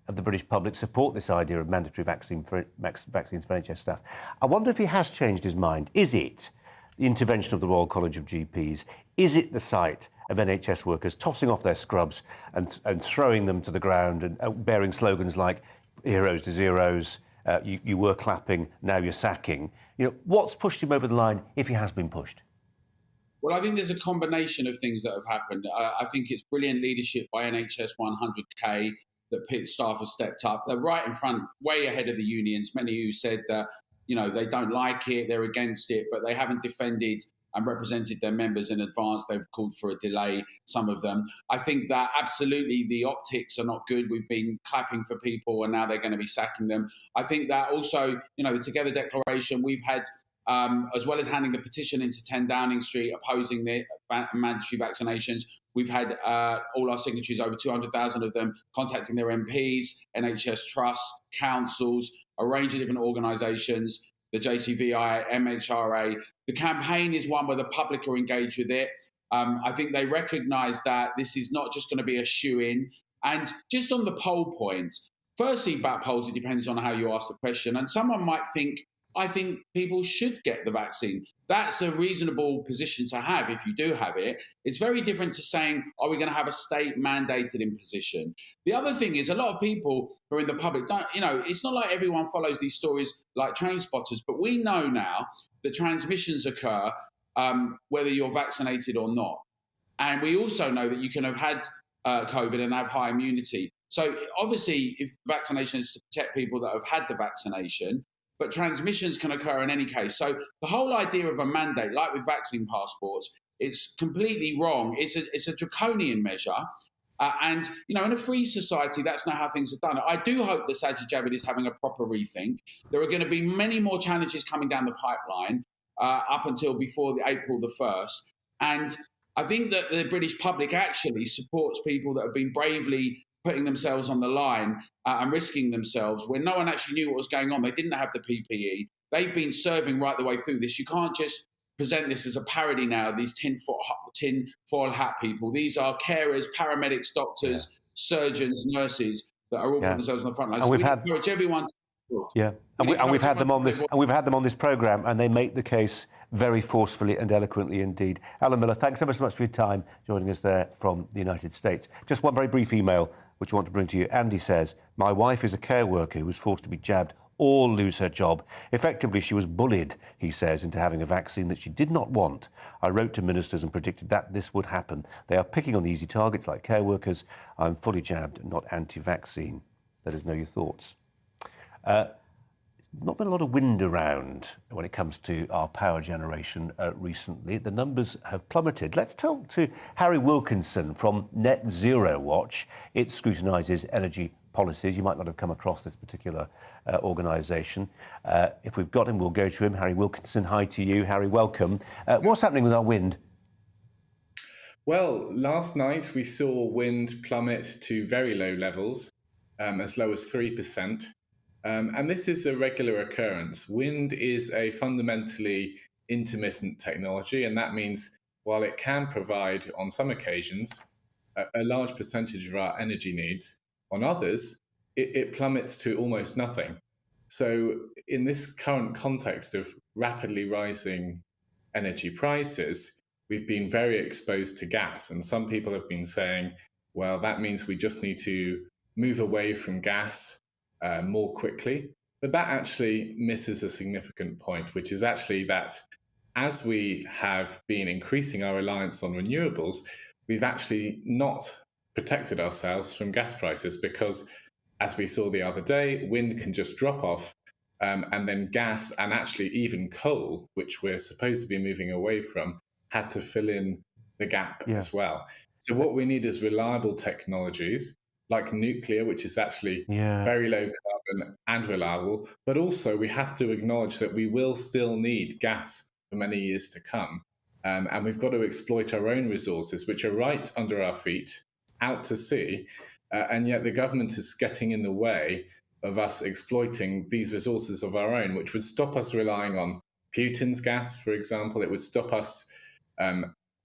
of the British public support this idea of mandatory vaccines for NHS staff. I wonder if he has changed his mind. Is it the intervention of the Royal College of GPs? Is it the sight of NHS workers tossing off their scrubs and throwing them to the ground and bearing slogans like heroes to zeros, you were clapping, now you're sacking? What's pushed him over the line if he has been pushed? Well, I think there's a combination of things that have happened. I think it's brilliant leadership by NHS 100K that Pitt staff have stepped up. They're right in front, way ahead of the unions. Many who said that, they don't like it, they're against it, but they haven't defended and represented their members in advance. They've called for a delay, some of them. I think that absolutely the optics are not good. We've been clapping for people and now they're going to be sacking them. I think that also, the Together Declaration, we've had, as well as handing the petition into 10 Downing Street opposing the mandatory vaccinations, we've had all our signatories, over 200,000 of them, contacting their MPs, NHS trusts, councils, a range of different organisations, the JCVI, MHRA. The campaign is one where the public are engaged with it. I think they recognise that this is not just going to be a shoe-in. And just on the poll point, firstly, about polls, it depends on how you ask the question. And someone might think, I think people should get the vaccine. That's a reasonable position to have if you do have it. It's very different to saying, are we going to have a state mandated imposition? The other thing is a lot of people who are in the public don't, it's not like everyone follows these stories like train spotters, but we know now that transmissions occur whether you're vaccinated or not. And we also know that you can have had COVID and have high immunity. So obviously, if vaccination is to protect people that have had the vaccination, but transmissions can occur in any case. So the whole idea of a mandate, like with vaccine passports, it's completely wrong. It's a draconian measure. And, in a free society, that's not how things are done. I do hope that Sajid Javid is having a proper rethink. There are going to be many more challenges coming down the pipeline up until before April the 1st. And I think that the British public actually supports people that have been bravely putting themselves on the line and risking themselves when no one actually knew what was going on. They didn't have the PPE. They've been serving right the way through this. You can't just present this as a parody now, these tin-foil hat people. These are carers, paramedics, doctors, surgeons, nurses that are all putting themselves on the front line. And so we encourage everyone to... and we've had them on this programme, and they make the case very forcefully and eloquently indeed. Alan Miller, thanks ever so much for your time joining us there from the United States. Just one very brief email which I want to bring to you. Andy says, my wife is a care worker who was forced to be jabbed or lose her job. Effectively, she was bullied, he says, into having a vaccine that she did not want. I wrote to ministers and predicted that this would happen. They are picking on the easy targets like care workers. I'm fully jabbed, not anti-vaccine. Let us know your thoughts. not been a lot of wind around when it comes to our power generation recently. The numbers have plummeted. Let's talk to Harry Wilkinson from Net Zero Watch. It scrutinises energy policies. You might not have come across this particular organisation. If we've got him, we'll go to him. Harry Wilkinson, hi to you. Harry, welcome. What's happening with our wind? Well, last night we saw wind plummet to very low levels, as low as 3%. And this is a regular occurrence. Wind is a fundamentally intermittent technology, and that means while it can provide, on some occasions, a large percentage of our energy needs, on others, it plummets to almost nothing. So in this current context of rapidly rising energy prices, we've been very exposed to gas. And some people have been saying, well, that means we just need to move away from gas more quickly. But that actually misses a significant point, which is actually that as we have been increasing our reliance on renewables, we've actually not protected ourselves from gas prices because, as we saw the other day, wind can just drop off and then gas and actually even coal, which we're supposed to be moving away from, had to fill in the gap as well. So what we need is reliable technologies like nuclear, which is actually very low carbon and reliable, but also we have to acknowledge that we will still need gas for many years to come. And we've got to exploit our own resources, which are right under our feet, out to sea, and yet the government is getting in the way of us exploiting these resources of our own, which would stop us relying on Putin's gas, for example. It would stop us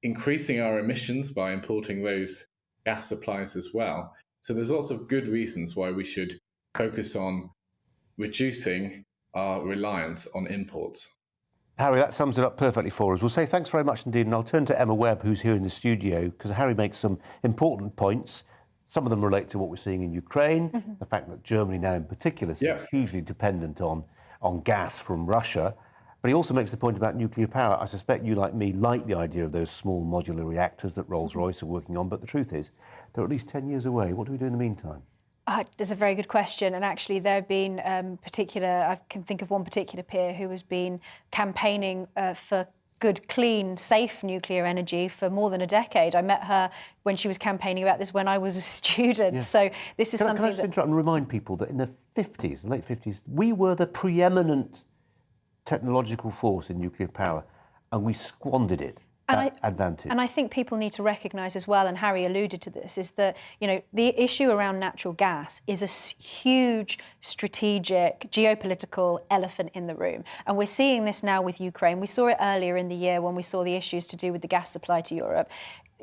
increasing our emissions by importing those gas supplies as well. So there's lots of good reasons why we should focus on reducing our reliance on imports. Harry, that sums it up perfectly for us. We'll say thanks very much indeed, and I'll turn to Emma Webb, who's here in the studio, because Harry makes some important points. Some of them relate to what we're seeing in Ukraine, the fact that Germany now in particular seems hugely dependent on gas from Russia. But he also makes the point about nuclear power. I suspect you, like me, like the idea of those small modular reactors that Rolls-Royce are working on, but the truth is they're at least 10 years away. What do we do in the meantime? That's a very good question. And actually, there have been I can think of one particular peer who has been campaigning for good, clean, safe nuclear energy for more than a decade. I met her when she was campaigning about this when I was a student. Yeah. So this is something Can I just interrupt and remind people that in the 50s, the late 50s, we were the preeminent technological force in nuclear power, and we squandered it. Advantage. And I think people need to recognise as well, and Harry alluded to this, is that the issue around natural gas is a huge strategic, geopolitical elephant in the room. And we're seeing this now with Ukraine. We saw it earlier in the year when we saw the issues to do with the gas supply to Europe.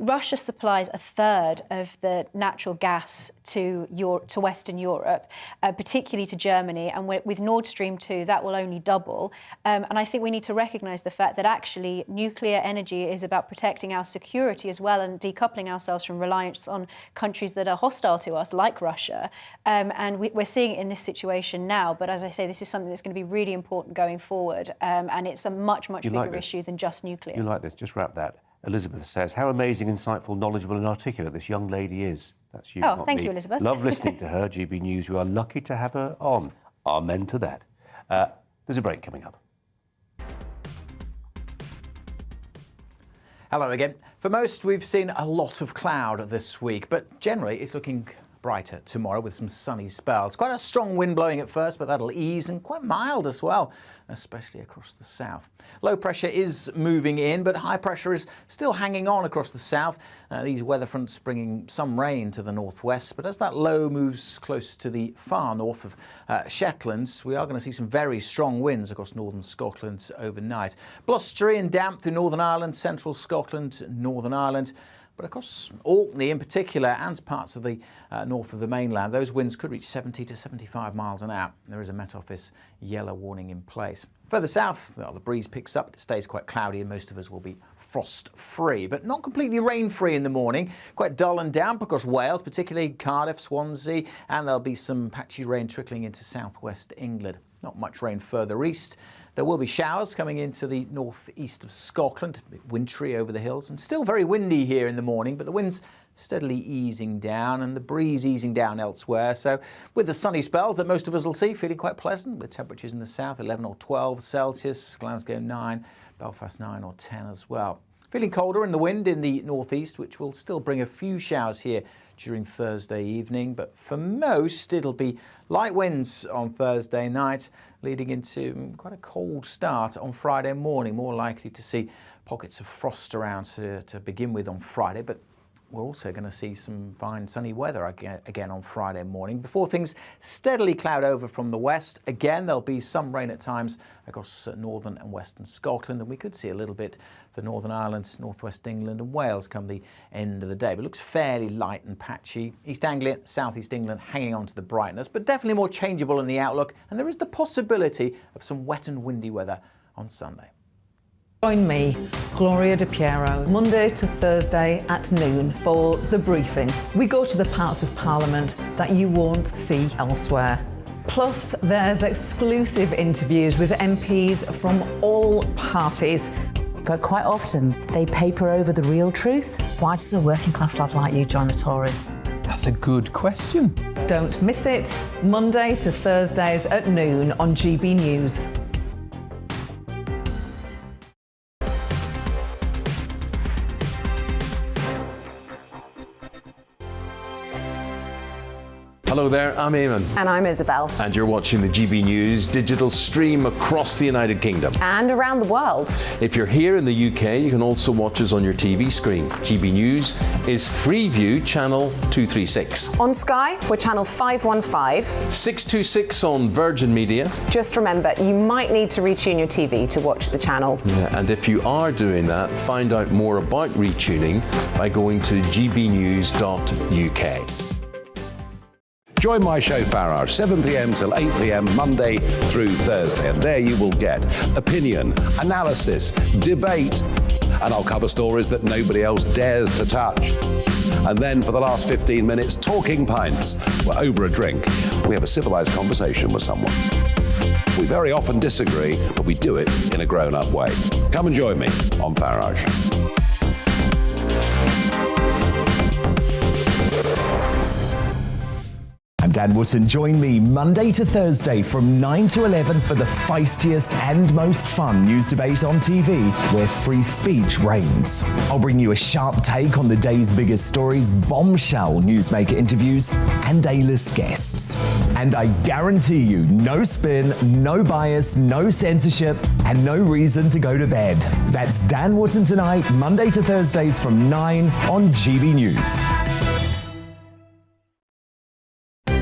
Russia supplies a third of the natural gas to Western Europe, particularly to Germany. And with Nord Stream 2, that will only double. And I think we need to recognise the fact that actually nuclear energy is about protecting our security as well and decoupling ourselves from reliance on countries that are hostile to us, like Russia. And we're seeing it in this situation now. But as I say, this is something that's going to be really important going forward. And it's a much, much bigger issue than just nuclear. You like this? Just wrap that. Elizabeth says, how amazing, insightful, knowledgeable and articulate this young lady is. That's you, not thank me. you, Elizabeth. Love listening to her, GB News. We are lucky to have her on. Amen to that. There's a break coming up. Hello again. For most, we've seen a lot of cloud this week, but generally it's looking brighter tomorrow with some sunny spells. Quite a strong wind blowing at first, but that'll ease, and quite mild as well, especially across the south. Low pressure is moving in, but high pressure is still hanging on across the south. These weather fronts bringing some rain to the northwest, but as that low moves close to the far north of Shetlands, we are going to see some very strong winds across northern Scotland overnight. Blustery and damp through Northern Ireland, central Scotland, Northern Ireland. But across Orkney in particular and parts of the north of the mainland, those winds could reach 70 to 75 miles an hour. There is a Met Office yellow warning in place. Further south, well, the breeze picks up, it stays quite cloudy and most of us will be frost-free, but not completely rain-free in the morning. Quite dull and damp across Wales, particularly Cardiff, Swansea, and there'll be some patchy rain trickling into southwest England. Not much rain further east. There will be showers coming into the northeast of Scotland, a bit wintry over the hills, and still very windy here in the morning, but the winds steadily easing down and the breeze easing down elsewhere. So with the sunny spells that most of us will see, feeling quite pleasant with temperatures in the south 11 or 12 Celsius, Glasgow 9, Belfast 9 or 10 as well. Feeling colder in the wind in the northeast, which will still bring a few showers here during Thursday evening. But for most, it'll be light winds on Thursday night, leading into quite a cold start on Friday morning. More likely to see pockets of frost around to begin with on Friday. But we're also going to see some fine sunny weather again on Friday morning before things steadily cloud over from the west. Again, there'll be some rain at times across northern and western Scotland, and we could see a little bit for Northern Ireland, northwest England and Wales come the end of the day. But it looks fairly light and patchy. East Anglia, southeast England hanging on to the brightness, but definitely more changeable in the outlook, and there is the possibility of some wet and windy weather on Sunday. Join me, Gloria De Piero, Monday to Thursday at noon for The Briefing. We go to the parts of Parliament that you won't see elsewhere. Plus, there's exclusive interviews with MPs from all parties. But quite often, they paper over the real truth. Why does a working class lad like you join the Tories? That's a good question. Don't miss it, Monday to Thursdays at noon on GB News. Hello there, I'm Eamon. And I'm Isabel. And you're watching the GB News digital stream across the United Kingdom. And around the world. If If you're here in the UK, you can also watch us on your TV screen. GB News is Freeview Channel 236. On Sky, we're Channel 515. 626 on Virgin Media. Just remember, you might need to retune your TV to watch the channel. Yeah, and if you are doing that, find out more about retuning by going to gbnews.uk. Join my show Farage, 7 p.m. till 8 p.m. Monday through Thursday. And there you will get opinion, analysis, debate, and I'll cover stories that nobody else dares to touch. And then for the last 15 minutes, talking pints. We're over a drink. We have a civilized conversation with someone. We very often disagree, but we do it in a grown-up way. Come and join me on Farage. I'm Dan Wootton. Join me Monday to Thursday from 9 to 11 for the feistiest and most fun news debate on TV, where free speech reigns. I'll bring you a sharp take on the day's biggest stories, bombshell newsmaker interviews, and A-list guests. And I guarantee you, no spin, no bias, no censorship, and no reason to go to bed. That's Dan Wootton tonight, Monday to Thursdays from 9 on GB News.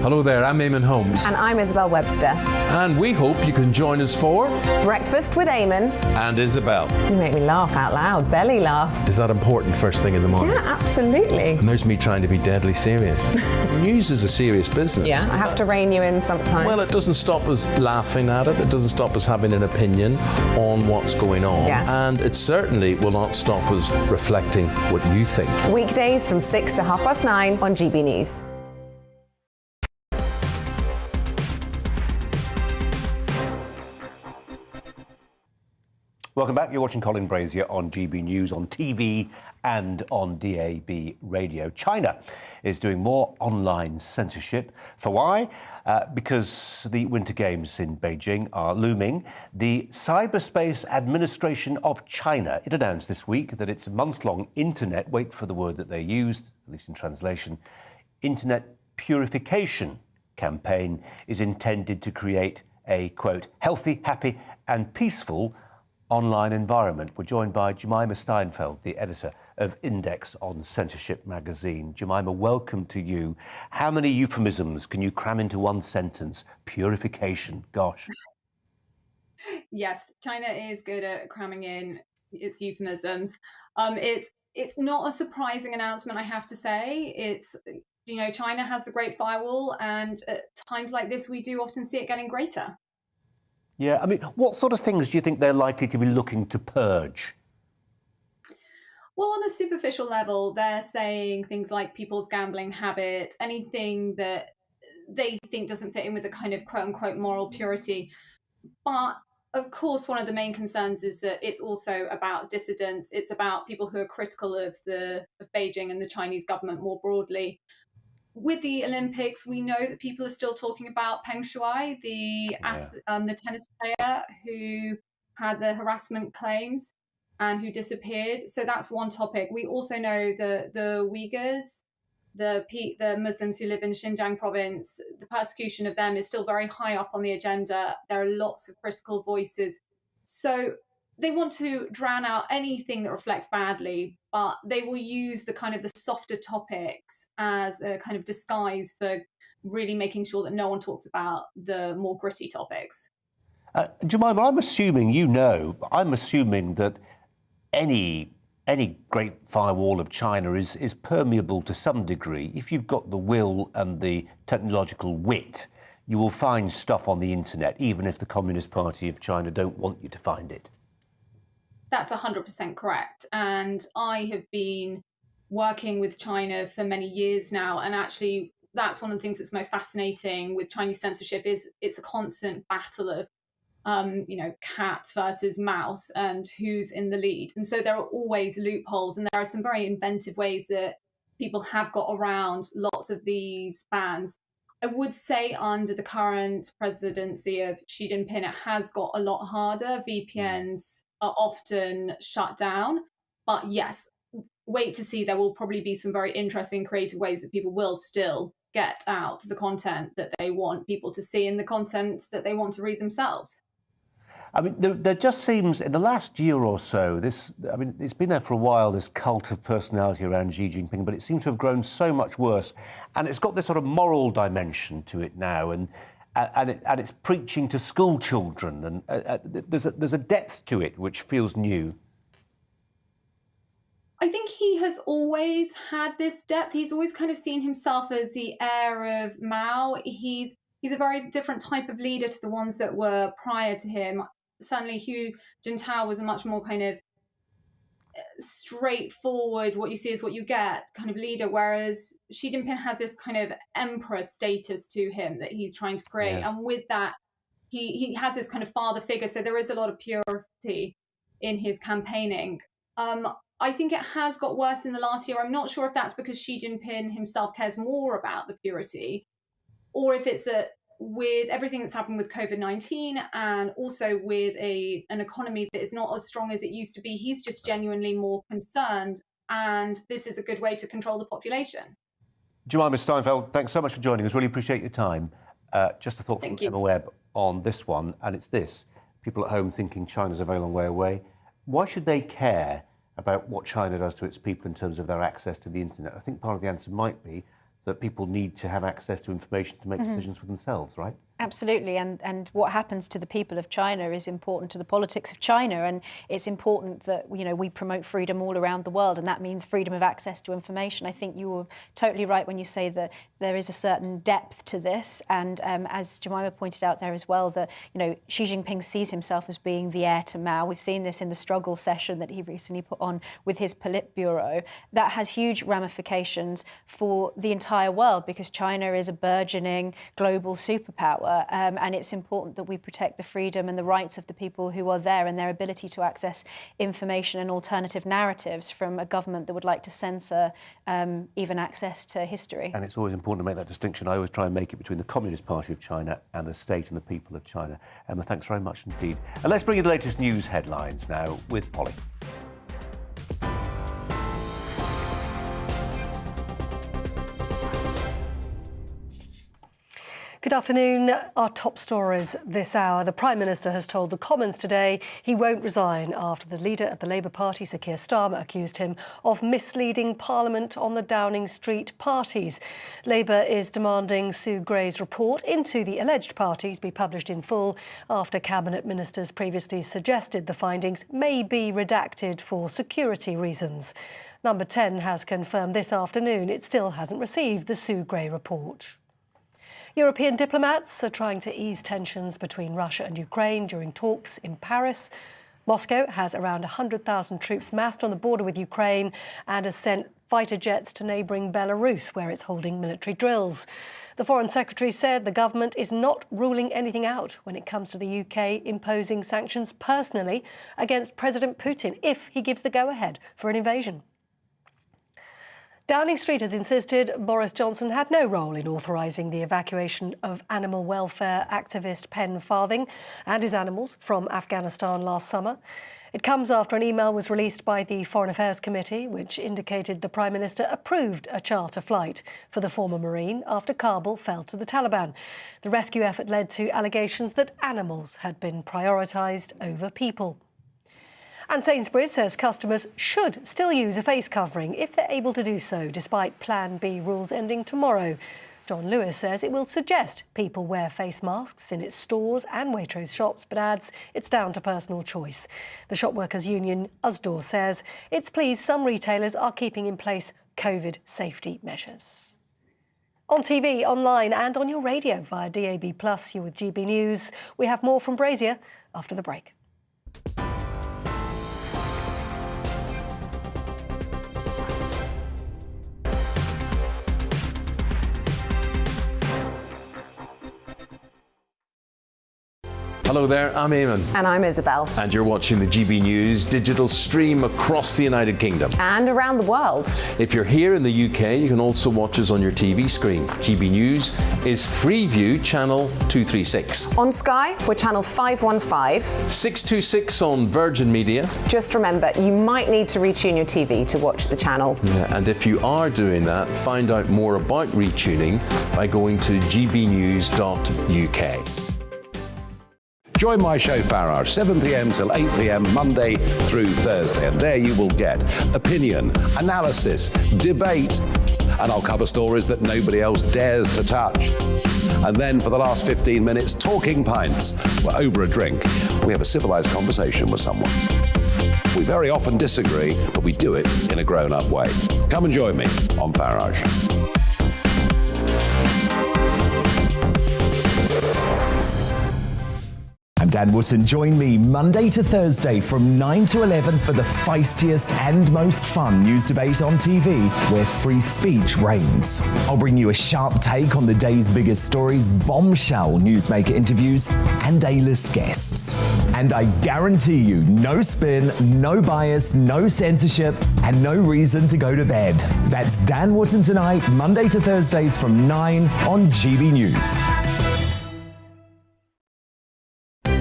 Hello there, I'm Eamon Holmes. And I'm Isabel Webster. And we hope you can join us for Breakfast with Eamon. And Isabel. You make me laugh out loud, belly laugh. Is that important first thing in the morning? Yeah, absolutely. And there's me trying to be deadly serious. News is a serious business. Yeah, I have to rein you in sometimes. Well, it doesn't stop us laughing at it. It doesn't stop us having an opinion on what's going on. Yeah. And it certainly will not stop us reflecting what you think. Weekdays from 6 to 9:30 on GB News. Welcome back. You're watching Colin Brazier on GB News, on TV and on DAB radio. China is doing more online censorship. For why? Because the Winter Games in Beijing are looming. The Cyberspace Administration of China, it announced this week that its month-long internet, wait for the word that they used, at least in translation, internet purification campaign is intended to create a, quote, healthy, happy and peaceful online environment. We're joined by Jemima Steinfeld, the editor of Index on Censorship magazine. Jemima, welcome to you. How many euphemisms can you cram into one sentence? Purification, gosh. Yes, China is good at cramming in its euphemisms. It's not a surprising announcement, I have to say. It's, you know, China has the Great Firewall, and at times like this, we do often see it getting greater. Yeah, I mean, what sort of things do you think they're likely to be looking to purge? Well, on a superficial level, they're saying things like people's gambling habits, anything that they think doesn't fit in with the kind of quote-unquote moral purity. But of course, one of the main concerns is that it's also about dissidents. It's about people who are critical of Beijing and the Chinese government more broadly. With the Olympics, we know that people are still talking about Peng Shuai, the tennis player who had the harassment claims and who disappeared. So that's one topic. We also know the Uyghurs, the Muslims who live in Xinjiang province, the persecution of them is still very high up on the agenda. There are lots of critical voices. So they want to drown out anything that reflects badly, but they will use the kind of the softer topics as a kind of disguise for really making sure that no one talks about the more gritty topics. Jemima, I'm assuming that any great firewall of China is permeable to some degree. If you've got the will and the technological wit, you will find stuff on the internet, even if the Communist Party of China don't want you to find it. That's 100% correct. And I have been working with China for many years now. And actually, that's one of the things that's most fascinating with Chinese censorship is it's a constant battle of cat versus mouse and who's in the lead. And so there are always loopholes, and there are some very inventive ways that people have got around lots of these bans. I would say under the current presidency of Xi Jinping, it has got a lot harder. VPNs are often shut down. But yes, wait to see. There will probably be some very interesting creative ways that people will still get out the content that they want people to see and the content that they want to read themselves. I mean, there just seems, in the last year or so, it's been there for a while, this cult of personality around Xi Jinping, but it seems to have grown so much worse. And it's got this sort of moral dimension to it now, and it's preaching to school children, and there's a depth to it which feels new. I think he has always had this depth. He's always kind of seen himself as the heir of Mao. He's a very different type of leader to the ones that were prior to him. Certainly Hu Jintao was a much more kind of straightforward, what you see is what you get kind of leader, whereas Xi Jinping has this kind of emperor status to him that he's trying to create. And with that, he has this kind of father figure. So there is a lot of purity in his campaigning. I think it has got worse in the last year. I'm not sure if that's because Xi Jinping himself cares more about the purity, or if it's with everything that's happened with COVID-19 and also with an economy that is not as strong as it used to be. He's just genuinely more concerned, and this is a good way to control the population. Jemima Steinfeld, thanks so much for joining us. Really appreciate your time. Just a thought from Emma Webb on this one, and it's this. People at home thinking China's a very long way away. Why should they care about what China does to its people in terms of their access to the internet? I think part of the answer might be that people need to have access to information to make decisions for themselves, right? Absolutely, and what happens to the people of China is important to the politics of China, and it's important that we promote freedom all around the world, and that means freedom of access to information. I think you were totally right when you say that there is a certain depth to this, and as Jemima pointed out there as well, that Xi Jinping sees himself as being the heir to Mao. We've seen this in the struggle session that he recently put on with his Politburo. That has huge ramifications for the entire world because China is a burgeoning global superpower. And it's important that we protect the freedom and the rights of the people who are there and their ability to access information and alternative narratives from a government that would like to censor even access to history. And it's always important to make that distinction. I always try and make it between the Communist Party of China and the state and the people of China. Emma, thanks very much indeed. And let's bring you the latest news headlines now with Polly. Good afternoon. Our top stories this hour. The Prime Minister has told the Commons today he won't resign after the leader of the Labour Party, Sir Keir Starmer, accused him of misleading Parliament on the Downing Street parties. Labour is demanding Sue Gray's report into the alleged parties be published in full after Cabinet Ministers previously suggested the findings may be redacted for security reasons. Number 10 has confirmed this afternoon it still hasn't received the Sue Gray report. European diplomats are trying to ease tensions between Russia and Ukraine during talks in Paris. Moscow has around 100,000 troops massed on the border with Ukraine and has sent fighter jets to neighbouring Belarus, where it's holding military drills. The Foreign Secretary said the government is not ruling anything out when it comes to the UK imposing sanctions personally against President Putin if he gives the go-ahead for an invasion. Downing Street has insisted Boris Johnson had no role in authorising the evacuation of animal welfare activist Pen Farthing and his animals from Afghanistan last summer. It comes after an email was released by the Foreign Affairs Committee, which indicated the Prime Minister approved a charter flight for the former Marine after Kabul fell to the Taliban. The rescue effort led to allegations that animals had been prioritised over people. And Sainsbury's says customers should still use a face covering if they're able to do so, despite Plan B rules ending tomorrow. John Lewis says it will suggest people wear face masks in its stores and Waitrose shops, but adds it's down to personal choice. The shop workers' union, Usdaw, says it's pleased some retailers are keeping in place COVID safety measures. On TV, online and on your radio via DAB+, you're with GB News. We have more from Brazier after the break. Hello there, I'm Eamon. And I'm Isabel. And you're watching the GB News digital stream across the United Kingdom. And around the world. If you're here in the UK, you can also watch us on your TV screen. GB News is Freeview channel 236. On Sky, we're channel 515. 626 on Virgin Media. Just remember, you might need to retune your TV to watch the channel. Yeah, and if you are doing that, find out more about retuning by going to gbnews.uk. Join my show Farage, 7 p.m. till 8 p.m. Monday through Thursday, and there you will get opinion, analysis, debate, and I'll cover stories that nobody else dares to touch. And then for the last 15 minutes, talking pints. We're over a drink. We have a civilised conversation with someone. We very often disagree, but we do it in a grown-up way. Come and join me on Farage. I'm Dan Wootton. Join me Monday to Thursday from 9 to 11 for the feistiest and most fun news debate on TV, where free speech reigns. I'll bring you a sharp take on the day's biggest stories, bombshell newsmaker interviews, and A-list guests. And I guarantee you, no spin, no bias, no censorship, and no reason to go to bed. That's Dan Wootton tonight, Monday to Thursdays from 9 on GB News.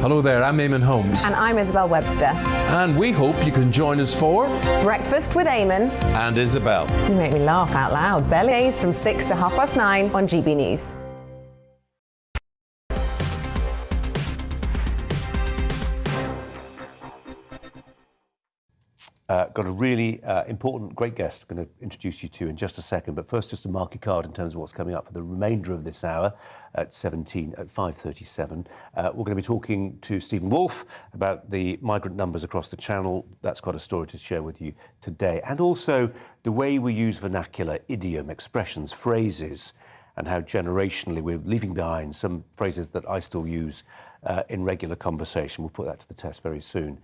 Hello there, I'm Eamon Holmes. And I'm Isabel Webster. And we hope you can join us for Breakfast with Eamon and Isabel. You make me laugh out loud. Belly days from 6 to 9:30 on GB News. Got a really important, great guest I'm going to introduce you to in just a second. But first, just a marquee card in terms of what's coming up for the remainder of this hour at 5:37. We're going to be talking to Stephen Wolfe about the migrant numbers across the Channel. That's quite a story to share with you today. And also the way we use vernacular, idiom, expressions, phrases, and how generationally we're leaving behind some phrases that I still use in regular conversation. We'll put that to the test very soon.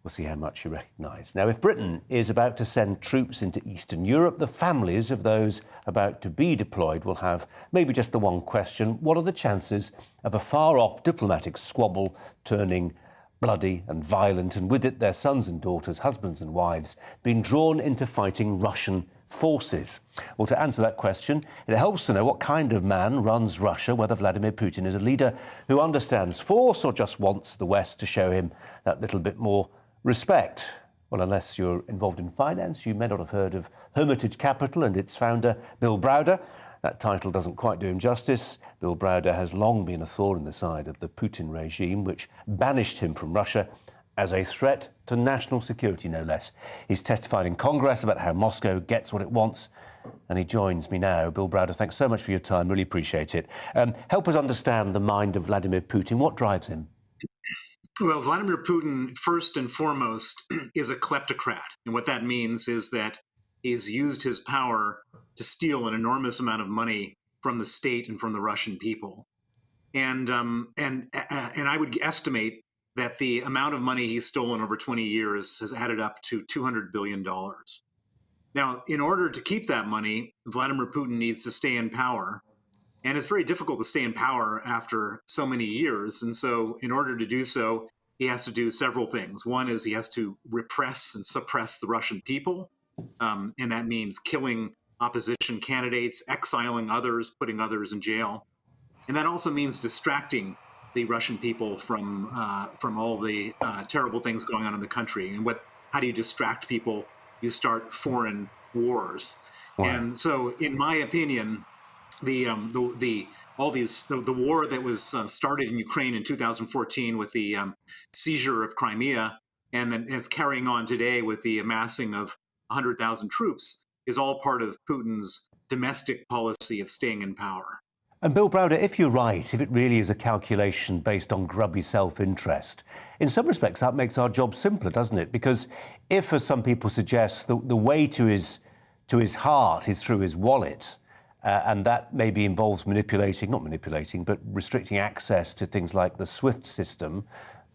We'll see how much you recognise. Now, if Britain is about to send troops into Eastern Europe, the families of those about to be deployed will have maybe just the one question: what are the chances of a far-off diplomatic squabble turning bloody and violent, and with it their sons and daughters, husbands and wives, being drawn into fighting Russian forces? Well, to answer that question, it helps to know what kind of man runs Russia, whether Vladimir Putin is a leader who understands force or just wants the West to show him that little bit more respect. Well, unless you're involved in finance, you may not have heard of Hermitage Capital and its founder, Bill Browder. That title doesn't quite do him justice. Bill Browder has long been a thorn in the side of the Putin regime, which banished him from Russia as a threat to national security, no less. He's testified in Congress about how Moscow gets what it wants, and he joins me now. Bill Browder, thanks so much for your time. Really appreciate it. Help us understand the mind of Vladimir Putin. What drives him? Well, Vladimir Putin, first and foremost, is a kleptocrat. And what that means is that he's used his power to steal an enormous amount of money from the state and from the Russian people. And I would estimate that the amount of money he's stolen over 20 years has added up to $200 billion. Now, in order to keep that money, Vladimir Putin needs to stay in power. And it's very difficult to stay in power after so many years. And so in order to do so, he has to do several things. One is he has to repress and suppress the Russian people. And that means killing opposition candidates, exiling others, putting others in jail. And that also means distracting the Russian people from all the terrible things going on in the country. And how do you distract people? You start foreign wars. Wow. And so, in my opinion, the war that was started in Ukraine in 2014 with the seizure of Crimea, and then is carrying on today with the amassing of 100,000 troops, is all part of Putin's domestic policy of staying in power. And Bill Browder, if you're right, if it really is a calculation based on grubby self-interest, in some respects that makes our job simpler, doesn't it? Because if, as some people suggest, the way to his heart is through his wallet, and that maybe involves but restricting access to things like the SWIFT system,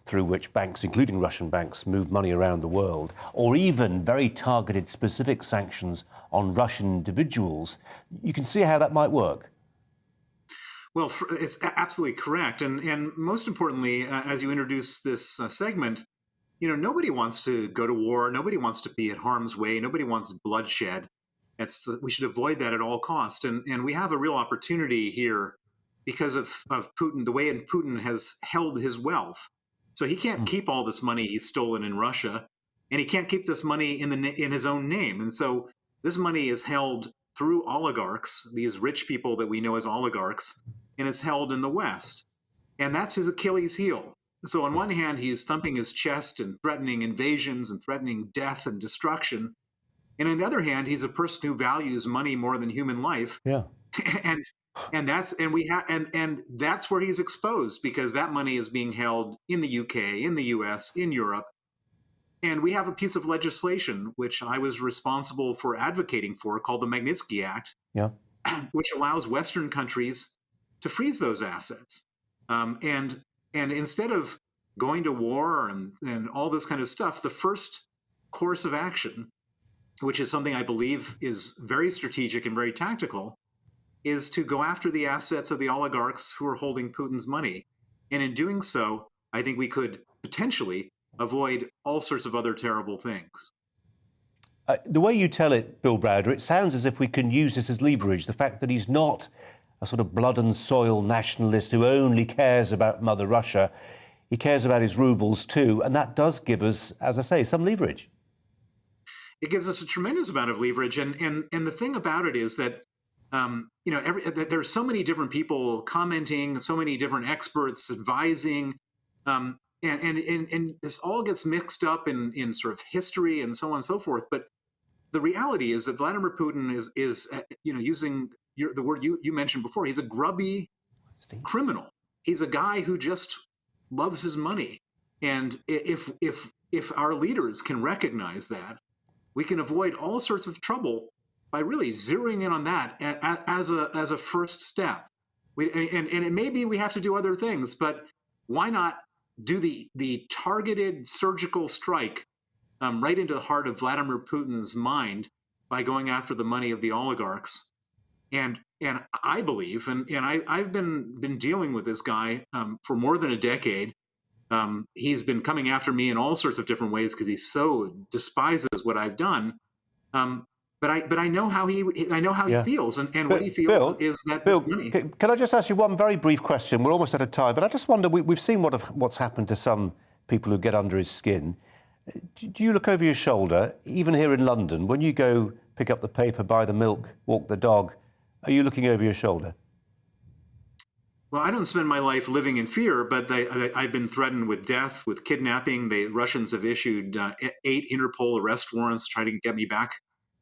through which banks, including Russian banks, move money around the world, or even very targeted specific sanctions on Russian individuals, you can see how that might work. Well, it's absolutely correct. And most importantly, as you introduce this segment, nobody wants to go to war. Nobody wants to be at harm's way. Nobody wants bloodshed. We should avoid that at all costs. And we have a real opportunity here because of Putin, the way Putin has held his wealth. So he can't keep all this money he's stolen in Russia, and he can't keep this money in his own name. And so this money is held through oligarchs, these rich people that we know as oligarchs, and is held in the West. And that's his Achilles heel. So on one hand, he's thumping his chest and threatening invasions and threatening death and destruction. And on the other hand, he's a person who values money more than human life. Yeah. And that's where he's exposed, because that money is being held in the UK, in the US, in Europe. And we have a piece of legislation which I was responsible for advocating for, called the Magnitsky Act, which allows Western countries to freeze those assets. And instead of going to war and all this kind of stuff, the first course of action, which is something I believe is very strategic and very tactical, is to go after the assets of the oligarchs who are holding Putin's money. And in doing so, I think we could potentially avoid all sorts of other terrible things. The way you tell it, Bill Browder, it sounds as if we can use this as leverage, the fact that he's not a sort of blood and soil nationalist who only cares about Mother Russia. He cares about his rubles too, and that does give us, as I say, some leverage. It gives us a tremendous amount of leverage, and the thing about it is that there's so many different people commenting, so many different experts advising, and this all gets mixed up in sort of history and so on and so forth. But the reality is that Vladimir Putin is using the word you mentioned before. He's a grubby criminal. He's a guy who just loves his money. And if our leaders can recognize that, we can avoid all sorts of trouble by really zeroing in on that as a first step. And it may be we have to do other things, but why not do the targeted surgical strike right into the heart of Vladimir Putin's mind by going after the money of the oligarchs? And I believe, and I've been dealing with this guy for more than a decade. He's been coming after me in all sorts of different ways because he so despises what I've done. But I know how he feels, and what he feels is that Bill, money. Can I just ask you one very brief question? We're almost out of time, but I just wonder, we've seen what's happened to some people who get under his skin. Do you look over your shoulder, even here in London, when you go pick up the paper, buy the milk, walk the dog, are you looking over your shoulder? Well, I don't spend my life living in fear, but I've been threatened with death, with kidnapping. The Russians have issued 8 Interpol arrest warrants trying to get me back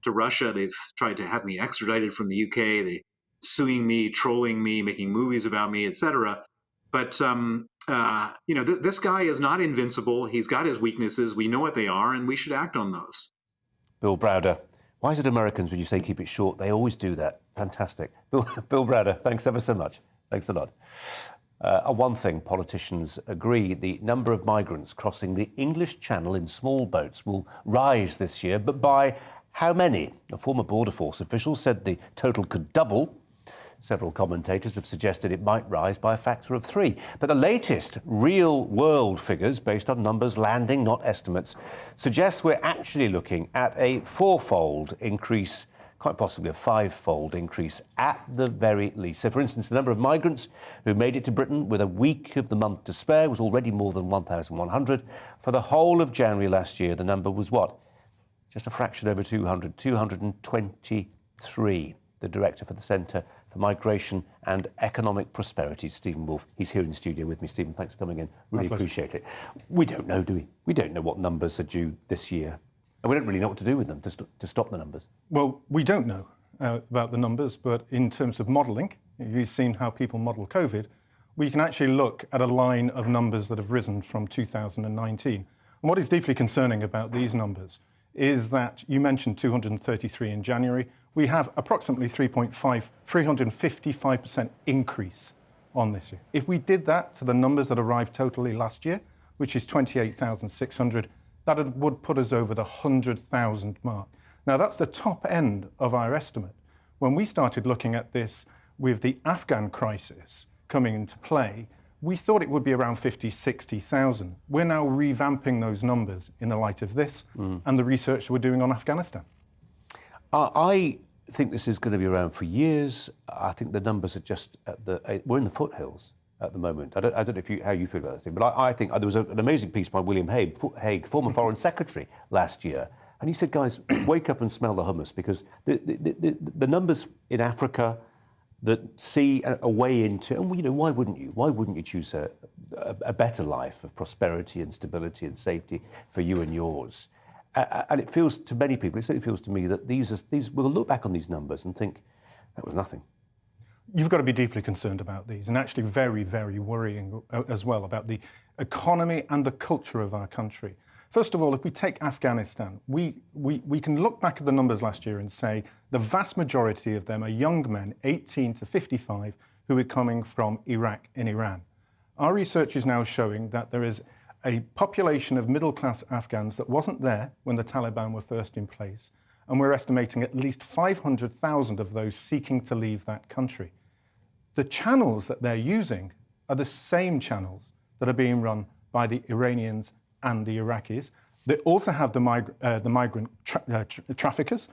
to Russia. They've tried to have me extradited from the UK. They suing me, trolling me, making movies about me, etc. But this guy is not invincible. He's got his weaknesses. We know what they are, and we should act on those. Bill Browder, why is it Americans, when you say keep it short, they always do that? Fantastic. Bill Browder, thanks ever so much. Thanks a lot. On one thing, politicians agree: the number of migrants crossing the English Channel in small boats will rise this year, but by how many? A former Border Force official said the total could double. Several commentators have suggested it might rise by a factor of 3. But the latest real-world figures, based on numbers landing, not estimates, suggest we're actually looking at a 4-fold increase, quite possibly a 5-fold increase at the very least. So, for instance, the number of migrants who made it to Britain with a week of the month to spare was already more than 1,100. For the whole of January last year, the number was what? Just a fraction over 200, 223. The director for the Centre for Migration and Economic Prosperity, Stephen Wolfe. He's here in the studio with me. Stephen, thanks for coming in. Really appreciate it. We don't know, do we? We don't know what numbers are due this year. And we don't really know what to do with them to stop the numbers. Well, we don't know about the numbers, but in terms of modelling, you've seen how people model COVID, we can actually look at a line of numbers that have risen from 2019. And what is deeply concerning about these numbers is that you mentioned 233 in January. We have approximately 355% increase on this year. If we did that to the numbers that arrived totally last year, which is 28,600, that would put us over the 100,000 mark. Now, that's the top end of our estimate. When we started looking at this with the Afghan crisis coming into play, we thought it would be around 50, 60,000. We're now revamping those numbers in the light of this and the research we're doing on Afghanistan. I think this is going to be around for years. I think the numbers are just we're in the foothills at the moment. I don't know how you feel about this thing, but I think there was an amazing piece by William Hague, former Foreign Secretary, last year, and he said, guys, wake up and smell the hummus, because the numbers in Africa that see a way into, and why wouldn't you? Why wouldn't you choose a better life of prosperity and stability and safety for you and yours? And it feels to many people, it certainly feels to me, that these we'll look back on these numbers and think that was nothing. You've got to be deeply concerned about these, and actually very, very worrying as well about the economy and the culture of our country. First of all, if we take Afghanistan, we can look back at the numbers last year and say the vast majority of them are young men, 18 to 55, who are coming from Iraq and Iran. Our research is now showing that there is a population of middle-class Afghans that wasn't there when the Taliban were first in place, and we're estimating at least 500,000 of those seeking to leave that country. The channels that they're using are the same channels that are being run by the Iranians and the Iraqis. They also have the migrant traffickers.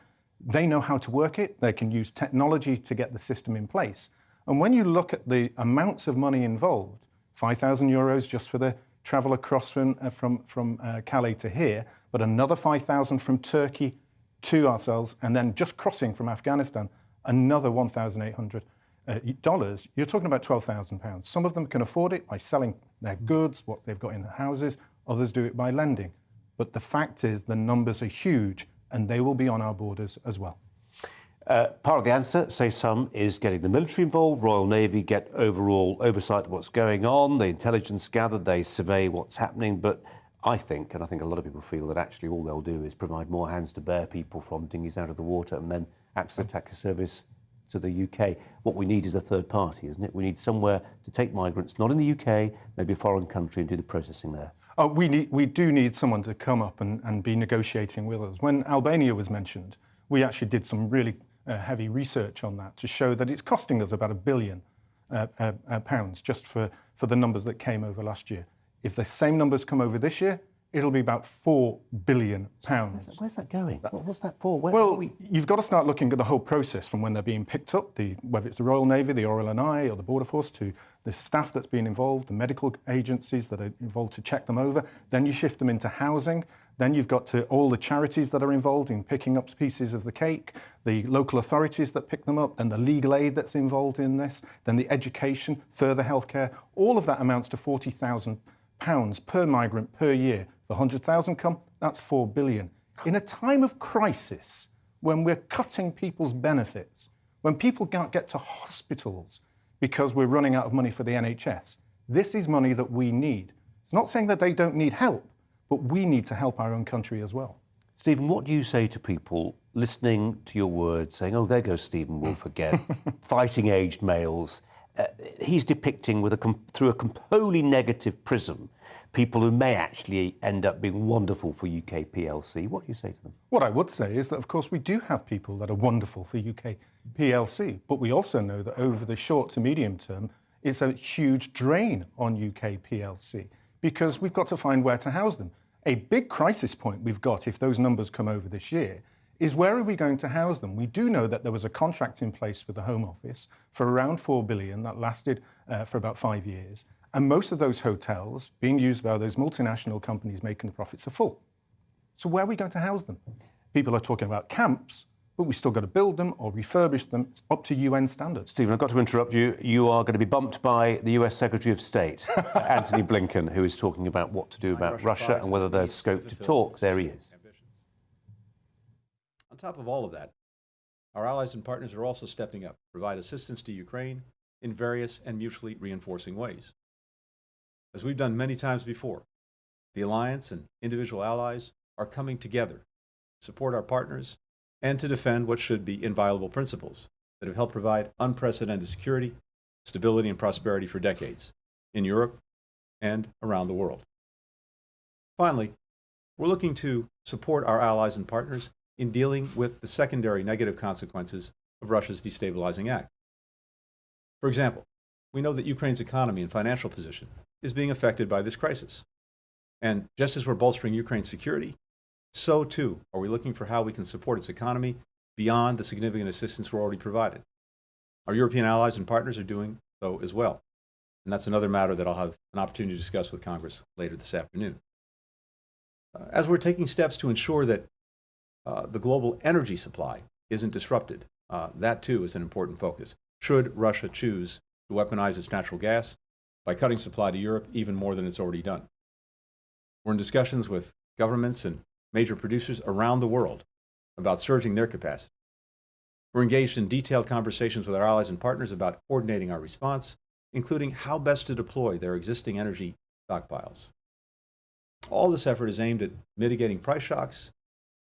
They know how to work it. They can use technology to get the system in place. And when you look at the amounts of money involved, 5,000 euros just for the travel across from Calais to here, but another 5,000 from Turkey to ourselves, and then just crossing from Afghanistan, another $1,800. You're talking about £12,000. Some of them can afford it by selling their goods, what they've got in their houses. Others do it by lending. But the fact is the numbers are huge, and they will be on our borders as well. Part of the answer, say some, is getting the military involved. Royal Navy get overall oversight of what's going on. The intelligence gathered, they survey what's happening. But I think, and I think a lot of people feel, that actually all they'll do is provide more hands to bear people from dinghies out of the water and then access the taxi service to the UK. What we need is a third party, isn't it? We need somewhere to take migrants, not in the UK, maybe a foreign country, and do the processing there. Oh, we do need someone to come up and be negotiating with us. When Albania was mentioned, we actually did some really heavy research on that to show that it's costing us about £1 billion just for the numbers that came over last year. If the same numbers come over this year, it'll be about £4 billion. Where's that going? What's that for? You've got to start looking at the whole process, from when they're being picked up, whether it's the Royal Navy, the RLNI or the Border Force, to the staff that's been involved, the medical agencies that are involved to check them over. Then you shift them into housing. Then you've got to all the charities that are involved in picking up pieces of the cake, the local authorities that pick them up, and the legal aid that's involved in this, then the education, further healthcare. All of that amounts to £40,000 per migrant per year. The 100,000 come, that's £4 billion. In a time of crisis, when we're cutting people's benefits, when people can't get to hospitals because we're running out of money for the NHS, this is money that we need. It's not saying that they don't need help, but we need to help our own country as well. Stephen, what do you say to people listening to your words, saying, oh, there goes Stephen Wolfe again, fighting aged males? he's depicting through a wholly negative prism people who may actually end up being wonderful for UK PLC. What do you say to them? What I would say is that, of course, we do have people that are wonderful for UK PLC, but we also know that over the short to medium term, it's a huge drain on UK PLC because we've got to find where to house them. A big crisis point we've got, if those numbers come over this year, is where are we going to house them? We do know that there was a contract in place with the Home Office for around £4 billion that lasted for about 5 years. And most of those hotels being used by those multinational companies making the profits are full. So where are we going to house them? People are talking about camps, but we still got to build them or refurbish them. It's up to UN standards. Stephen, I've got to interrupt you. You are going to be bumped by the US Secretary of State, Antony Blinken, who is talking about what to do about Russia and whether there's scope to talk. There he is. On top of all of that, our allies and partners are also stepping up to provide assistance to Ukraine in various and mutually reinforcing ways. As we've done many times before, the alliance and individual allies are coming together to support our partners and to defend what should be inviolable principles that have helped provide unprecedented security, stability, and prosperity for decades in Europe and around the world. Finally, we're looking to support our allies and partners in dealing with the secondary negative consequences of Russia's destabilizing act. For example, we know that Ukraine's economy and financial position is being affected by this crisis. And just as we're bolstering Ukraine's security, so too are we looking for how we can support its economy beyond the significant assistance we're already provided. Our European allies and partners are doing so as well. And that's another matter that I'll have an opportunity to discuss with Congress later this afternoon. As we're taking steps to ensure that the global energy supply isn't disrupted, that too is an important focus. Should Russia choose to weaponize its natural gas by cutting supply to Europe even more than it's already done? We're in discussions with governments and major producers around the world about surging their capacity. We're engaged in detailed conversations with our allies and partners about coordinating our response, including how best to deploy their existing energy stockpiles. All this effort is aimed at mitigating price shocks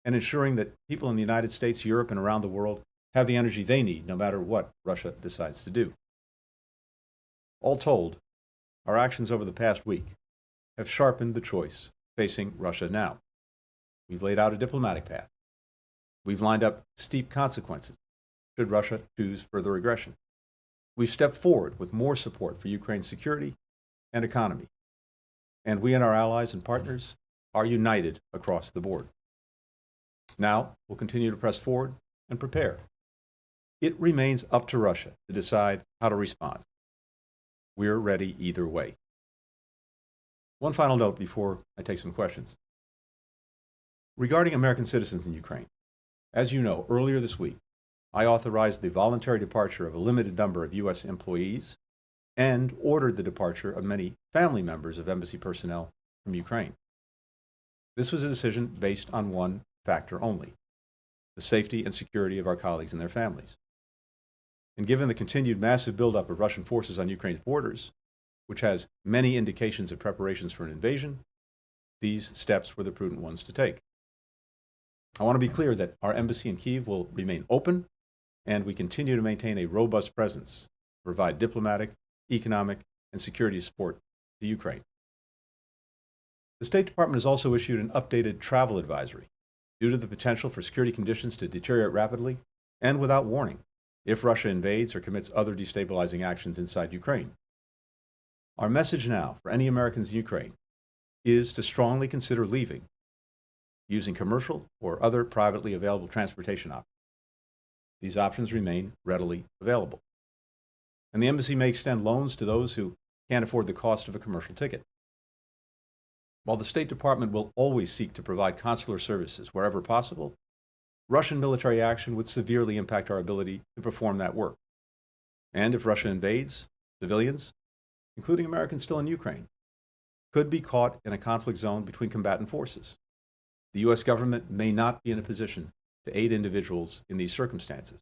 and ensuring that people in the United States, Europe, and around the world have the energy they need, no matter what Russia decides to do. All told, our actions over the past week have sharpened the choice facing Russia now. We've laid out a diplomatic path. We've lined up steep consequences should Russia choose further aggression. We've stepped forward with more support for Ukraine's security and economy. And we and our allies and partners are united across the board. Now, we'll continue to press forward and prepare. It remains up to Russia to decide how to respond. We're ready either way. One final note before I take some questions. Regarding American citizens in Ukraine, as you know, earlier this week, I authorized the voluntary departure of a limited number of U.S. employees and ordered the departure of many family members of embassy personnel from Ukraine. This was a decision based on one factor only: the safety and security of our colleagues and their families. And given the continued massive buildup of Russian forces on Ukraine's borders, which has many indications of preparations for an invasion, these steps were the prudent ones to take. I want to be clear that our embassy in Kyiv will remain open, and we continue to maintain a robust presence to provide diplomatic, economic, and security support to Ukraine. The State Department has also issued an updated travel advisory due to the potential for security conditions to deteriorate rapidly and without warning if Russia invades or commits other destabilizing actions inside Ukraine. Our message now for any Americans in Ukraine is to strongly consider leaving using commercial or other privately available transportation options. These options remain readily available. And the embassy may extend loans to those who can't afford the cost of a commercial ticket. While the State Department will always seek to provide consular services wherever possible, Russian military action would severely impact our ability to perform that work. And if Russia invades, civilians, including Americans still in Ukraine, could be caught in a conflict zone between combatant forces. The U.S. government may not be in a position to aid individuals in these circumstances.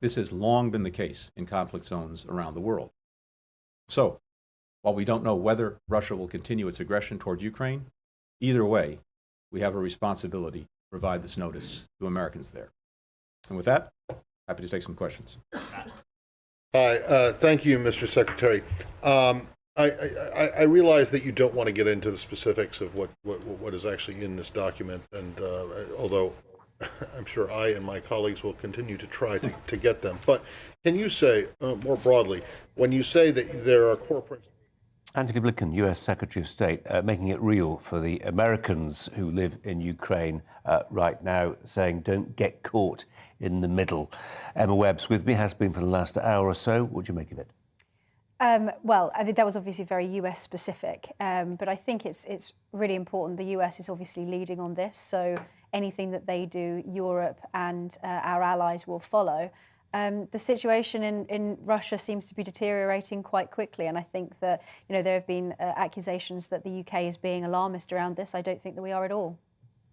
This has long been the case in conflict zones around the world. So, while we don't know whether Russia will continue its aggression toward Ukraine, either way, we have a responsibility to provide this notice to Americans there. And with that, happy to take some questions. Hi, thank you, Mr. Secretary. I realize that you don't want to get into the specifics of what is actually in this document, and although I'm sure I and my colleagues will continue to try to get them. But can you say, more broadly, when you say that there are core principles... Antony Blinken, US Secretary of State, making it real for the Americans who live in Ukraine right now, saying don't get caught in the middle. Emma Webb's with me, has been for the last hour or so. What do you make of it? Well, I think that was obviously very US specific, but I think it's really important. The US is obviously leading on this, so anything that they do, Europe and our allies will follow. The situation in Russia seems to be deteriorating quite quickly, and I think that there have been accusations that the UK is being alarmist around this. I don't think that we are at all.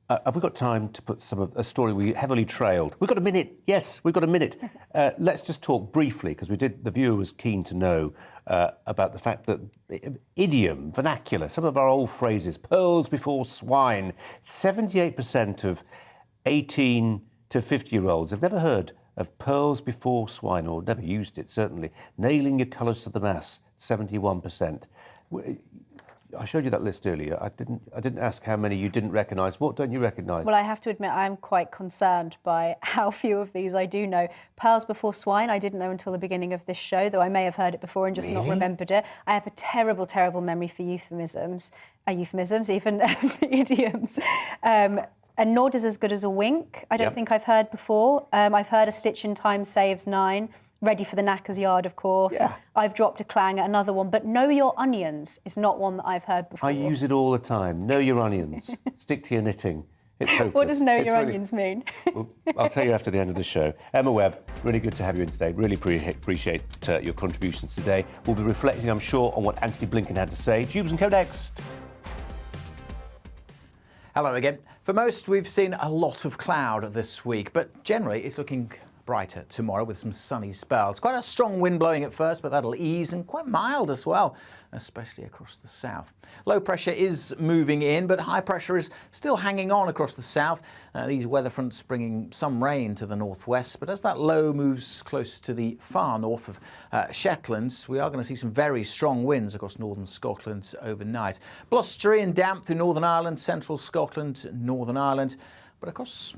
Have we got time to put some of a story we heavily trailed? We've got a minute. Yes, we've got a minute. Let's just talk briefly, because the viewer was keen to know about the fact that idiom, vernacular, some of our old phrases, pearls before swine, 78% of 18 to 50-year-olds have never heard of pearls before swine, or never used it, certainly. Nailing your colours to the mast, 71%. I showed you that list earlier. I didn't ask how many you didn't recognise. What don't you recognise? Well, I have to admit I'm quite concerned by how few of these I do know. Pearls before swine, I didn't know until the beginning of this show, though I may have heard it before and just not remembered it. I have a terrible, terrible memory for euphemisms, even idioms. And nod is as good as a wink. I don't think I've heard before. I've heard a stitch in time saves 9. Ready for the knacker's yard, of course. Yeah. I've dropped a clang at another one, but know your onions is not one that I've heard before. I use it all the time. Know your onions. Stick to your knitting. It's hopeless. What does know your onions mean? Well, I'll tell you after the end of the show. Emma Webb, really good to have you in today. Really appreciate your contributions today. We'll be reflecting, I'm sure, on what Antony Blinken had to say. Tubes and Co next. Hello again. For most, we've seen a lot of cloud this week, but generally it's looking brighter tomorrow with some sunny spells. Quite a strong wind blowing at first, but that'll ease, and quite mild as well, especially across the south. Low pressure is moving in, but high pressure is still hanging on across the south. These weather fronts bringing some rain to the northwest, but as that low moves close to the far north of Shetland, we are going to see some very strong winds across northern Scotland overnight. Blustery and damp through Northern Ireland, central Scotland, Northern Ireland. But across